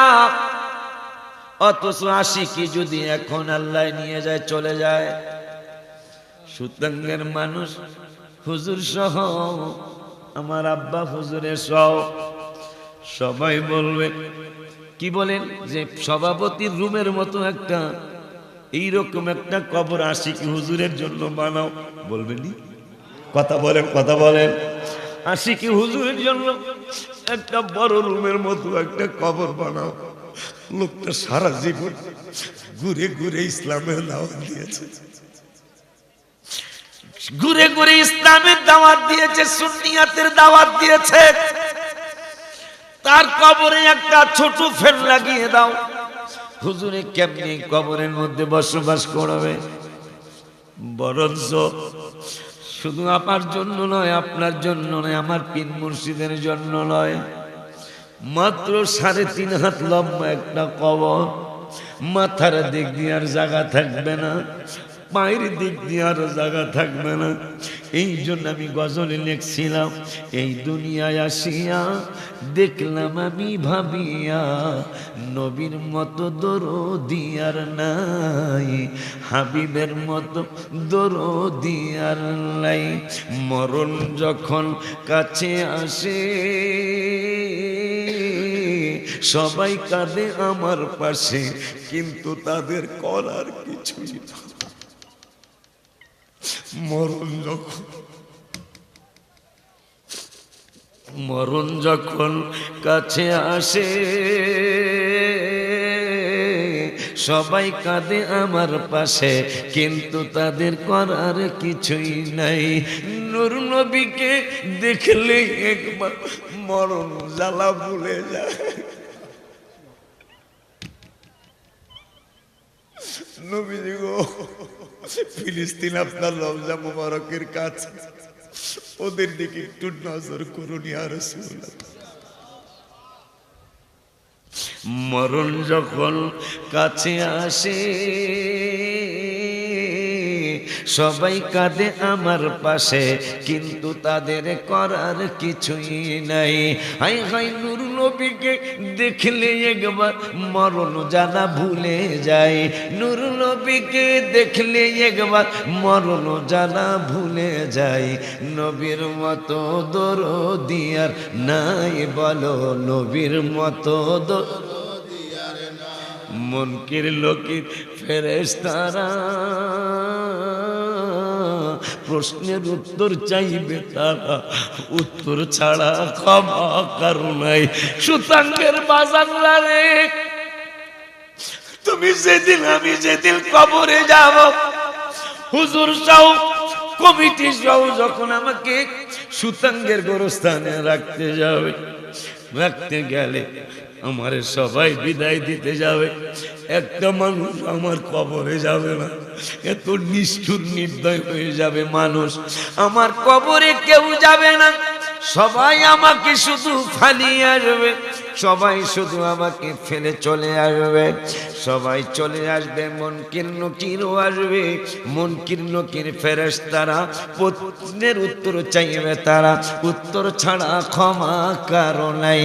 অথচ আশিকি যদি এখন আল্লাহ নিয়ে যায়, চলে যায়, সুতাঙ্গের মানুষ হুজুর সহ, আমার আব্বা হুজুরের সহ সবাই বলবে, কি বলেন, যে সভাপতির রুমের মতো একটা এইরকম একটা কবর আশিকি হুজুরের জন্য বানাও। বলবেন কথা বলেন, কথা বলেন। আশিকি হুজুরের জন্য একটা বড় রুমের মতো একটা কবর বানাও। লোকটা সারা জীবন ঘুরে ঘুরে ইসলামের দাওয়াত দিয়েছে, ঘুরে ঘুরে ইসলামের দাওয়াত দিয়েছে, সুন্নিয়াতের দাওয়াত দিয়েছে। তার কবরে একটা ছোট ফ্যান লাগিয়ে দাও। হুজুরে কেমনি কবরের মধ্যে বসবাস করবে? বরঞ্চ শুধু আমার জন্য নয়, আপনার জন্য নয়, আমার পীর মুর্শিদের জন্য নয়, মাত্র 3.5 হাত লম্বা একটা কবর। মাথার দিক দিয়ে আর জায়গা থাকবে না, পায়ের দিক দিয়ে আর জায়গা থাকবে না। এই জন্য আমি গজলে লিখছিলাম, এই দুনিয়ায় আসিয়া দেখলাম আমি ভাবিয়া, নবীর মতো দরদি আর নাই, হাবিবের মতো দরদি আর নাই। মরণ যখন কাছে আসে সবাই কাঁদে আমার পাশে, কিন্তু তাদের করার কিছুই না। মরণ যখন কাছে আসে, সবাই কাঁদে আমার পাশে, কিন্তু তাদের করার কিছুই নাই। নূর নবীকে দেখলে একবার মরণ জ্বালা ভুলে যায়। নবীজি গো, ফিলিস্তিন আপনার রওজা মুবারকের কাছে, ওদের দিকে একটু নজর করুন ইয়া রাসূলুল্লাহ। মরণ যখন কাছে আসে, সবাই কাঁদে আমার পাশে, কিন্তু তাদের করার কিছুই নাই। হাই হাই নূর নবীকে দেখলে একবার মরণ জানা ভুলে যায়। নূর নবীকে দেখলে একবার মরণ জানা ভুলে যায়। নবীর মতো দরদি আর নাই বলো, নবীর মতো মুনকির লোকির ফেরেশতারা প্রশ্নের উত্তর চাইবে তারা, উত্তর ছাড়া ক্ষমা কারো নাই। সুতাঙ্গের বাজার রে, তুমি যেদিন আমি যেদিন কবরে যাব, হুজুর সহ কমিটি সহ যখন আমাকে সুতাঙ্গের গোরস্থানে রাখতে যাবে, রাখতে গেলে আমারে সবাই বিদায় দিতে যাবে, একটা মানুষ আমার কবরে যাবে না। এত নিষ্ঠুর নির্দয় হয়ে যাবে মানুষ, আমার কবরে কেউ যাবে না। সবাই আমাকে শুধু ফালিয়ে আসবে, সবাই শুধু আমাকে ফেলে চলে আসবে। সবাই চলে আসবে, মুনকির নকিরও আসবে। মুনকির নকির ফেরেশতারা প্রশ্নের উত্তর চাইবে তারা, উত্তর ছাড়া ক্ষমা কারো নাই।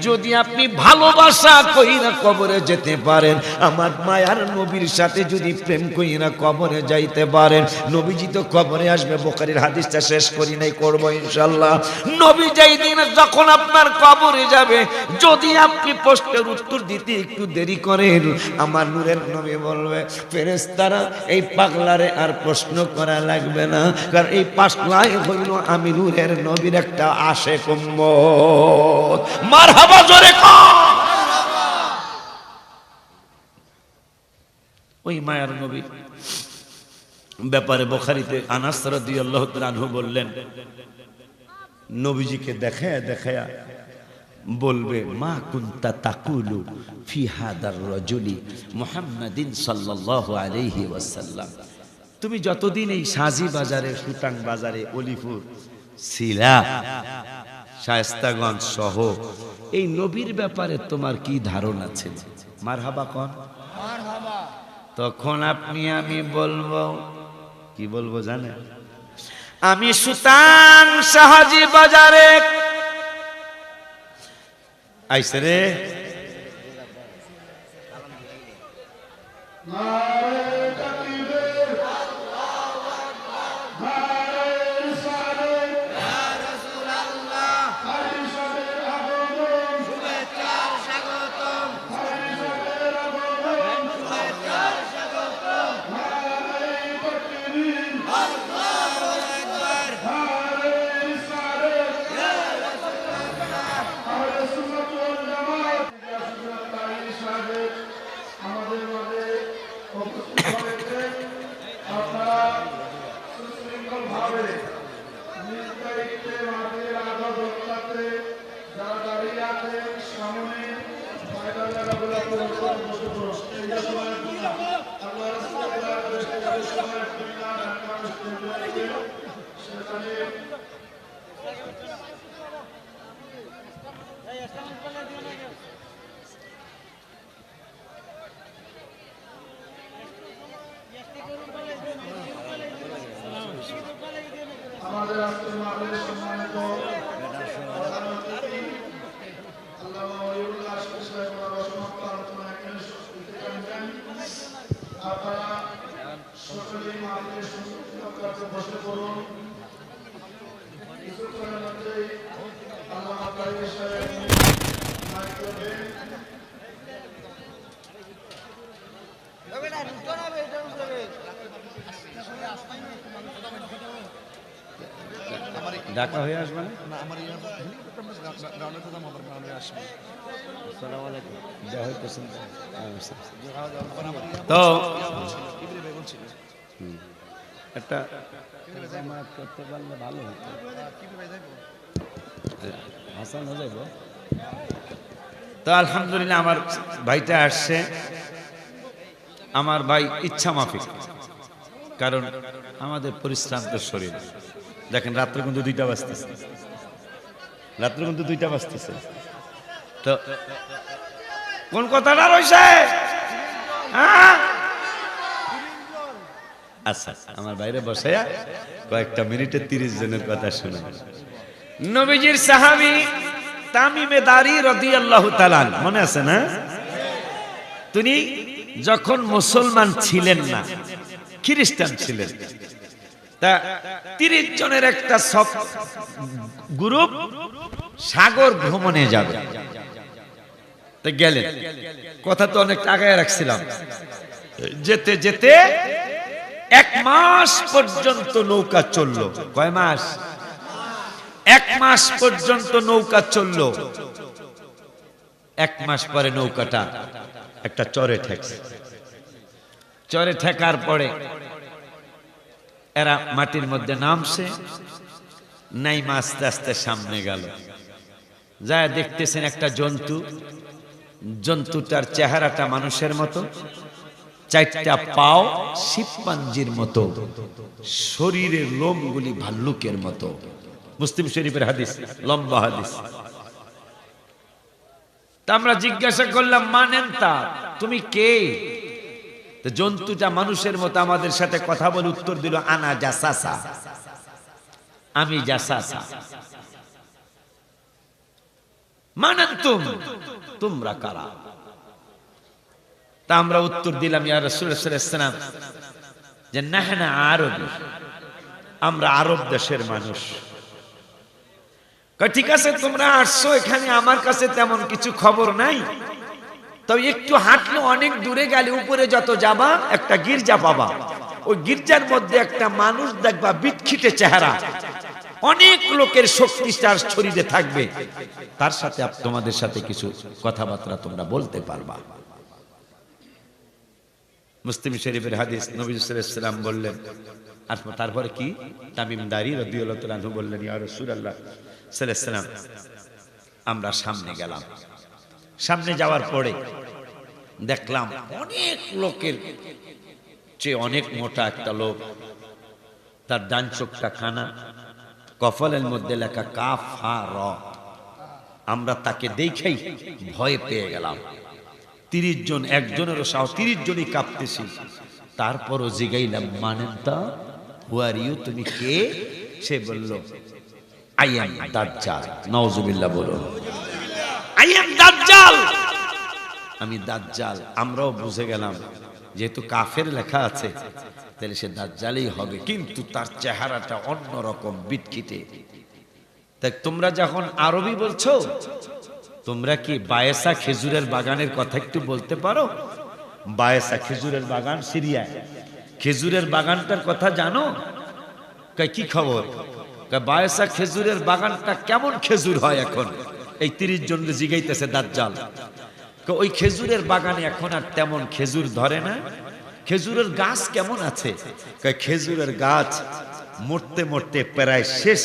যদি আপনি ভালোবাসা কইরা কবরে যেতে পারেন, আমার মায়ার নবীর সাথে যদি প্রেম কইরা কবরে যাইতে পারেন, নবীজি তো কবরে আসবে। বুখারীর হাদিসটা শেষ করি নাই, করব ইনশাআল্লাহ। নবী যেই দিন যখন আপনার কবরে যাবে, যদি আপনি প্রশ্নের উত্তর দিতে একটু দেরি করেন, আমার নূরের নবী বলবে ফেরেশতারা এই পাগলারে আর প্রশ্ন করা লাগবে না, কারণ এই পাগলাই হইল আমি নূরের নবীর একটা আশিক উম্মত। মারহাবা জোরে কর। ওই মায়ার নবী ব্যাপারে বুখারীতে আনাস রাদিয়াল্লাহু তাআলা আনহু বললেন, নবীজিকে দেখায়া দেখায়া বলবে, মা কুনতা তাকুলু ফি হাদার রাজুলি মুহাম্মাদিন সাল্লাল্লাহু আলাইহি ওয়াসাল্লাম, তুমি যতদিন এই সাজি বাজারে, সুতাং বাজারে, অলিপুর ছিলা, শায়েস্তাগঞ্জ সহ এই নবীর ব্যাপারে তোমার কি ধারণা ছিল? মারহাবা কোন? মারহাবা। তখন আপনি আমি বলবো, কি বলবো জানেন? আমি সুতাং সাহাজি বাজারে আইছে রে, আমাদের আজকের মাহফিলের সম্মানিত প্রধান অতিথি আল্লামা ওয়ালিউল্লাহ আশরাফ সাহেব রহমাতুল্লাহ আলোচনা এখানে শুনতে পারবেন। আপনারা সকলেই মাহফিলের সম্মুখে বসে পড়ুন। কিছুক্ষণের মধ্যেই আল্লামা তাইয়্যিব সাহেব মাইক করবেন। ঢাকা হয়ে আসবে না? তো একটা জামাত করতে পারলে ভালো হতো। হাসান হয়ে যাবো। তো আলহামদুলিল্লাহ আমার ভাইটা আসছে, আমার ভাই ইচ্ছা মাফিক, কারণ আমাদের পরিশ্রান্ত শরীর। দেখেন রাত্রে কিন্তু 2টা বাজতেছে, রাত্রে কিন্তু 2টা বাজতেছে। তো কোন কথাটা রয়েছে? আচ্ছা, আমার বাইরে বসে কয়েকটা মিনিটে 30 জনের কথা শুনে। নবীজির সাহাবী তামিমে দারি রাদিয়াল্লাহু তাআলা, মনে আছে না? তিনি যখন মুসলমান ছিলেন না, খ্রিস্টান ছিলেন, তা 30 জনের একটা সব গ্রুপ সাগর ভ্রমণে যাবে। তো গেলেন, কথা তো অনেক আগায় রাখছিলাম। যেতে যেতে 1 মাস পর্যন্ত নৌকা চললো। কয় মাস? 1 মাস পর্যন্ত নৌকা চললো। 1 মাস পরে নৌকাটা একটা চরে ঠেকছে। চরে ঠেকার পরে এরা মাটির মধ্যে নামছে, নাইমা আস্তে আস্তে সামনে গেল। যায় দেখতেছেন একটা জন্তু, জন্তুটার চেহারাটা মানুষের মতো, 4টা পাও শিবপাঞ্জির মতো, শরীরের লোমগুলি ভাল্লুকের মতো। মুসলিম শরীফের হাদিস, লম্বা হাদিস। তা আমরা জিজ্ঞাসা করলাম, মানেন তা তুমি কে? তো জন্তুটা মানুষের মতো আমাদের সাথে কথা বলে উত্তর দিল, আনা জাসাসা, আমি জাসাসা। মানেন তোমরা কারা? তা আমরা উত্তর দিলাম, ইয়া রাসূলুল্লাহ সাল্লাল্লাহু আলাইহি ওয়াসাল্লাম, যে নাহনা আরবী, আমরা আরব দেশের মানুষ। ঠিক আছে, তোমরা আসছো এখানে, আমার কাছে তেমন কিছু খবর নাই, তবে একটু হাঁটলে অনেক দূরে গেলে উপরে যত যাবা একটা গির্জা পাবা। ওই গির্জার মধ্যে একটা মানুষ দেখবা, বিটখিটে চেহারা, অনেক লোকের শক্তি তার শরীরে থাকবে, তার সাথে তোমাদের সাথে কিছু কথাবার্তা তোমরা বলতে পারবা। মুসলিম শরীফের হাদিস। নবী সাল্লাল্লাহু আলাইহি ওয়াসাল্লাম বললেন, আর তারপরে কি? তামিম দারি রাদিয়াল্লাহু তাআলা আনহু বললেন, ইয়া রাসূলুল্লাহ সাল্লাল্লাহু আলাইহি ওয়াসাল্লাম, আমরা সামনে গেলাম। সামনে যাওয়ার পরে দেখলাম অনেক লোকের চেয়ে অনেক মোটা একটা লোক, তার ডান চোখটা কানা, কফলের মধ্যে লেখা কাফার। আমরা তাকে দেখেই ভয় পেয়ে গেলাম। 30 জন, একজনেরও সাহস, 30 জনই কাঁপতেছি। তারপরও জিগাইলাম, মানেন তা, হু আর ইউ, তুমি কে? সে বলল, আই এম দাজ্জাল। নাউজুবিল্লাহ বলুন, আই এম দাজ্জাল, আমি দাজ্জাল। আমরাও বুঝে গেলাম, যেহেতু কাফের লেখা আছে, তাহলে সে দাজ্জালই হবে, কিন্তু তার চেহারাটা অন্যরকম, বিটকিটে। তাই তোমরা যখন আরবি বলছো, তোমরা কি বায়েসা খেজুরের বাগানের কথা একটু বলতে পারো? বায়েসা খেজুরের বাগান সিরিয়ায়, খেজুরের বাগানটার কথা জানো? কি খবর? বায়েসা খেজুরের বাগানটা কেমন খেজুর হয় এখন? এই 30 জন জিগাইতেছে দাজ্জাল। ওই খেজুরের বাগানে এখন আর তেমন খেজুর ধরে না। খেজুরের গাছ কেমন আছে? খেজুরের গাছ মরতে মরতে প্রায় শেষ।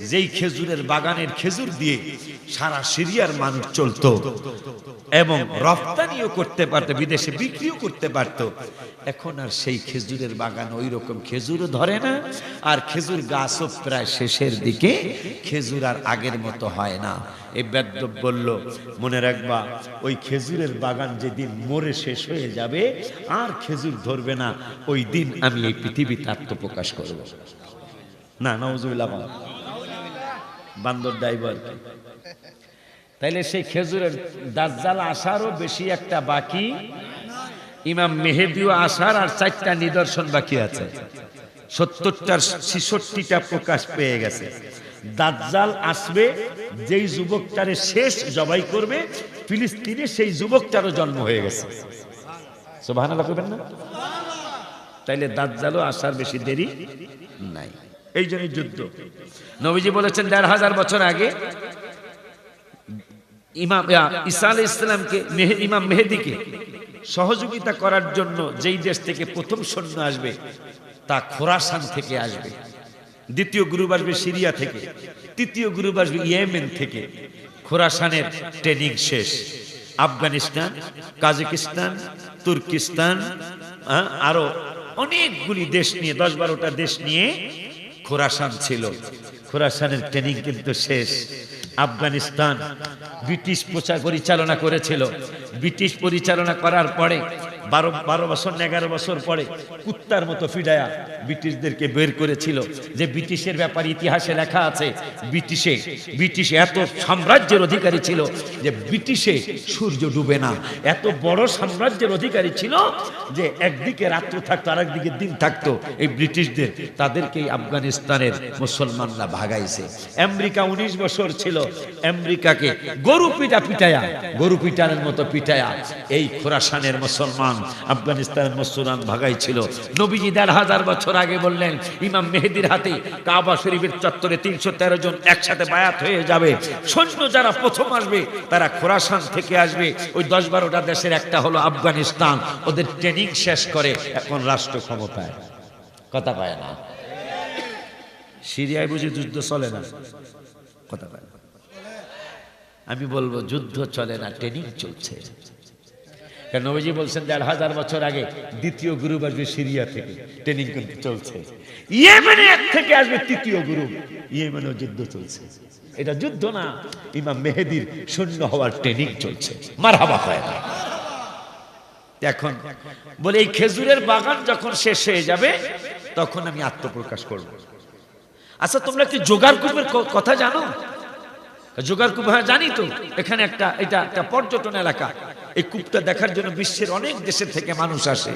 যেই খেজুরের বাগানের খেজুর দিয়ে সারা সিরিয়ার মানুষ চলতো এবং রপ্তানিও করতে পারতো, বিদেশে বিক্রিও করতে পারতো, এখন আর সেই খেজুরের বাগান ওই রকম খেজুরও ধরে না, আর খেজুর গাছও প্রায় শেষের দিকে, খেজুর আর আগের মতো হয় না। এই বেদ্যপ বলল, মনে রাখবা, ওই খেজুরের বাগান যেদিন মরে শেষ হয়ে যাবে, আর খেজুর ধরবে না, ওই দিন আমি এই পৃথিবীতে আত্মপ্রকাশ করব। না, নাউজুবিল্লাহ, বান্দর ড্রাইভার। তাইলে সেই খেজুরের দাজ্জাল আসারও বেশি একটা বাকি, ইমাম মেহেদিও আসার আর 4টা নিদর্শন বাকি আছে। 70টার 66টা প্রকাশ পেয়ে গেছে। দাজ্জাল আসবে, যেই যুবকটারে শেষ জবাই করবে ফিলিস্তিনে, সেই যুবকটারও জন্ম হয়ে গেছে। সুবহানাল্লাহ কইবেন না? তাইলে দাজ্জালও আসার বেশি দেরি নাই। এই জন্যই যুদ্ধ। নবীজি বলেছেন ১৫০০ বছর আগে ইমাম ঈসা আলাইহিস সালামকে ইমাম মেহেদীকে সহযোগিতা করার জন্য যেই দেশ থেকে প্রথম সৈন্য আসবে তা খোরাসান থেকে আসবে, দ্বিতীয় গ্রুপ আসবে সিরিয়া থেকে, তৃতীয় গ্রুপ আসবে ইয়েমেন থেকে। খোরাসানের ট্রেনিং শেষ। আফগানিস্তান, কাজাকিস্তান, তুর্কিস্তান, আরো অনেকগুলি দেশ নিয়ে ১০-১২টা দেশ নিয়ে খোরাসান ছিল। খোরাসানের ট্রেনিং কিন্তু শেষ। আফগানিস্তান ব্রিটিশ পরিচালনা করেছিল। ব্রিটিশ পরিচালনা করার পরে ১২ বছর ১১ বছর পরে কুত্তার মতো ফিডায়া ব্রিটিশদেরকে বের করেছিল। যে ব্রিটিশের ব্যাপারে ইতিহাসে লেখা আছে, ব্রিটিশ এত সাম্রাজ্যের অধিকারী ছিল যে ব্রিটিশে সূর্য ডুবে না। এত বড় সাম্রাজ্যের অধিকারী ছিল যে একদিকে রাত্র থাকতো আর একদিকে দিন থাকতো। এই ব্রিটিশদের তাদেরকে আফগানিস্তানের মুসলমানরা ভাগাইছে। আমেরিকা ১৯ বছর ছিল। আমেরিকাকে গরু পিটানের মতো পিটায়া এই খোরাসানের মুসলমান আফগানিস্তানের মুসলমান ভাগাইছিল। নবীজি ১৫০০ বছর আগে বললেন ইমাম মেহেদীর হাতে কাবা শরীফের চত্বরে ৩১৩ জন একসাথে বায়াত হয়ে যাবে। সৈন্য যারা প্রথম আসবে তারা খোরাসান থেকে আসবে। ওই ১০-১২টা দেশের একটা হলো আফগানিস্তান। ওদের ট্রেনিং শেষ করে এখন রাষ্ট্র ক্ষমতায়। কথা পায় না। সিরিয়ায় বুঝি যুদ্ধ চলে না? কথা পায় না। আমি বলবো যুদ্ধ চলে না, ট্রেনিং চলছে। কারণ নবীজি বলছেন ১৫০০ বছর আগে দ্বিতীয় গ্রুপ আসবে সিরিয়া থেকে, ট্রেনিং কিন্তু চলছে। ইয়েমেনে থেকে আসবে তৃতীয় গ্রুপ, ইয়েমেনেও যুদ্ধ চলছে। এটা যুদ্ধ না, ইমাম মেহেদীর সৈন্য হওয়ার ট্রেনিং চলছে। মারহাবা হয় না। এখন বলে এই খেজুরের বাগান যখন শেষ হয়ে যাবে তখন আমি আত্মপ্রকাশ করব। আচ্ছা, তোমরা কি জোগাড়কূপের কথা জানো? জোগাড়কূপ, হ্যাঁ জানি তো। এখানে এটা একটা পর্যটন এলাকা। এই কূপটা দেখার জন্য বিশ্বের অনেক দেশের থেকে মানুষ আসে।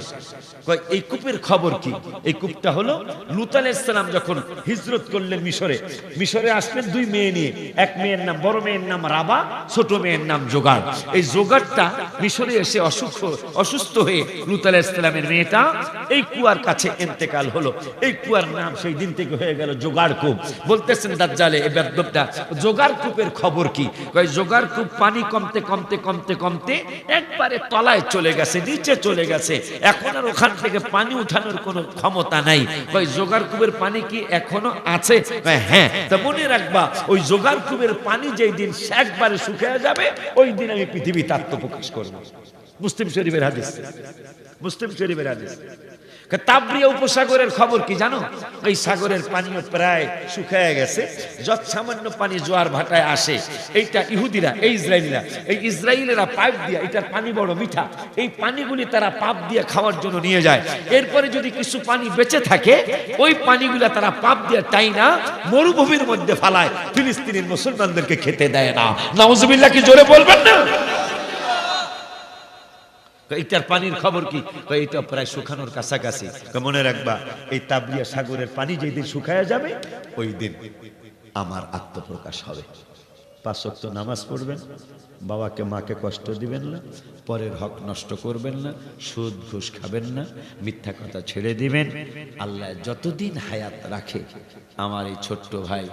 এই কূপের খবর কি? এই কূপটা হলো লূত আলাইহিস সালাম যখন হিজরত করলেন মিশরে আসলেন 2 মেয়ে নিয়ে। এক মেয়ের নাম, বড় মেয়ের নাম রাবা, ছোট মেয়ের নাম জোগাড়। এই জোগাড়টা মিশরে এসে অসুস্থ হয়ে লূত আলাইহিস সালামের মেয়েটা এই কুয়ার কাছে ইন্তেকাল হলো। এই কুয়ার নাম সেই দিন থেকে হয়ে গেল জোগাড় কূপ। বলতেছেন দাজ্জালে এই বেদবটা, জোগাড় কূপের খবর কি? জোগাড় কূপ পানি কমতে কমতে কমতে কমতে একবারে তলায় চলে গেছে, নিচে চলে গেছে। এখন আর ওখান থেকে পানি উঠানোর কোনো ক্ষমতা নাই। জোগাড় কূপের পানি কি এখনো আছে? হ্যাঁ। তা মনে রাখবা, ওই জোগাড় কূপের পানি যেই দিন একবারে শুকিয়ে যাবে ওই দিন আমি পৃথিবীতে আত্মপ্রকাশ করব। মুসলিম শরীফের হাদিস। তাবরিয়া উপসাগরের খবর কি জানো? এই সাগরের পানিও প্রায় শুকিয়ে গেছে। যত সামান্য পানি জোয়ার ভাটায় আসে, এইটা ইহুদিরা, এই ইসরায়েলেরা পাইপ দিয়ে, এটার পানি বড় মিঠা, এই পানিগুলি তারা পাপ দিয়ে খাওয়ার জন্য নিয়ে যায়। এরপরে যদি কিছু পানি বেঁচে থাকে ওই পানিগুলা তারা পাপ দিয়ে টাইনা মরুভূমির মধ্যে ফালায়, ফিলিস্তিনের মুসলমানদেরকে খেতে দেয় না। নাউজুবিল্লাহ কি জোরে বলবেন না? এইটার পানির খবর কি? এটা প্রায় শুকানোর কাছাকাছি। মনে রাখবা, এই তাবরিয়া সাগরের পানি যেদিন শুকায়া যাবে ওই দিন আমার আত্মপ্রকাশ হবে। 5 ওয়াক্ত নামাজ পড়বেন, বাবাকে মাকে কষ্ট দিবেন না, পরের হক নষ্ট করবেন না, সুদ ঘুষ খাবেন না, মিথ্যা কথা ছেড়ে দিবেন। আল্লাহ যতদিন হায়াত রাখে, আমার এই ছোট্ট ভাই,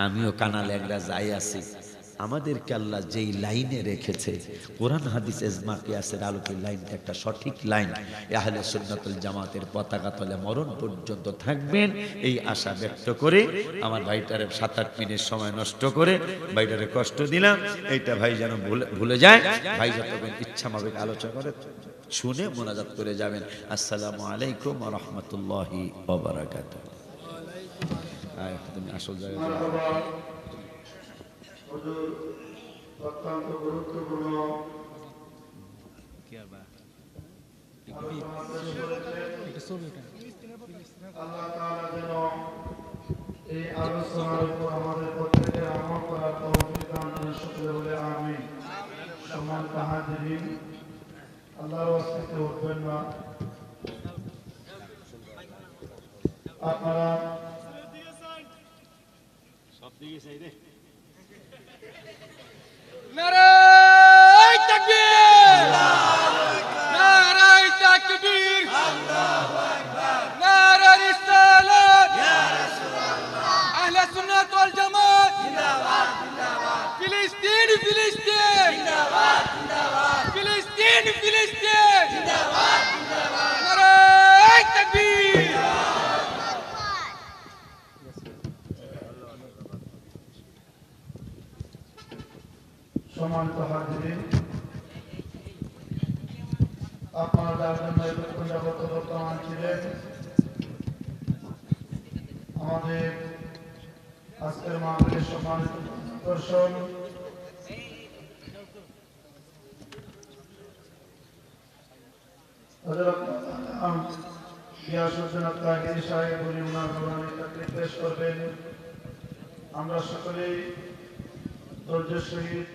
আমিও কানা ল্যাংড়া যাই আছি, আমাদেরকে আল্লাহ যেই লাইনে রেখেছে, কোরআন হাদিস ইজমা কিয়াসের আলোকে লাইনটা একটা সঠিক লাইন। আহলে সুন্নাতুল জামাতের পতাকা তলে মরণ পর্যন্ত থাকবেন, এই আশা ব্যক্ত করে আমার ভাইটারে 7-8 মিনিট সময় নষ্ট করে ভাইটারে কষ্ট দিলাম। এইটা ভাই যেন ভুলে যায়। ভাই যতক্ষণ ইচ্ছা মাফিক আলোচনা করে শুনে মোনাজাত করে যাবেন। আসসালামু আলাইকুম ওয়া রাহমাতুল্লাহি ওয়া বারাকাতুহু। তুমি আসল জায়গায় অত্যন্ত গুরুত্বপূর্ণ আল্লাহ তাআলা যেন এই আলোচনার উপর আমাদের প্রত্যেকের আমল করার তৌফিক দান করেন। সকলে বলে আমিন। সম্মানিত হাজিরিন, আল্লাহর ওয়াস্তে উঠবেন না। আপনারা সব দিকে চাই রে। নারায়ে তাকবীর, নারায়ে তাকবীর। তাকবীর আল্লাহু আকবার নারা রিসালাত ইয়া রাসূলুল্লাহ আহলে সুন্নাত ওয়াল জামাত জিন্দাবাদ জিন্দাবাদ ফিলিস্তিন ফিলিস্তিন জিন্দাবাদ জিন্দাবাদ ফিলিস্তিন ফিলিস্তিন জিন্দাবাদ জিন্দাবাদ নারা তাকবীর সম্মানিত হাজিরিন, আপনারা যার জন্য এতক্ষণ যাবত বর্তমান ছিলেন, আমাদের আজকের মাহফিলের সম্মানিত দর্শন, হযরত গিয়াসউদ্দিন আত-তাহিরি সাহেব উনি ওনার নুরানি তাকরীর পেশ করবেন। আমরা সকলেই ধৈর্যের সহিত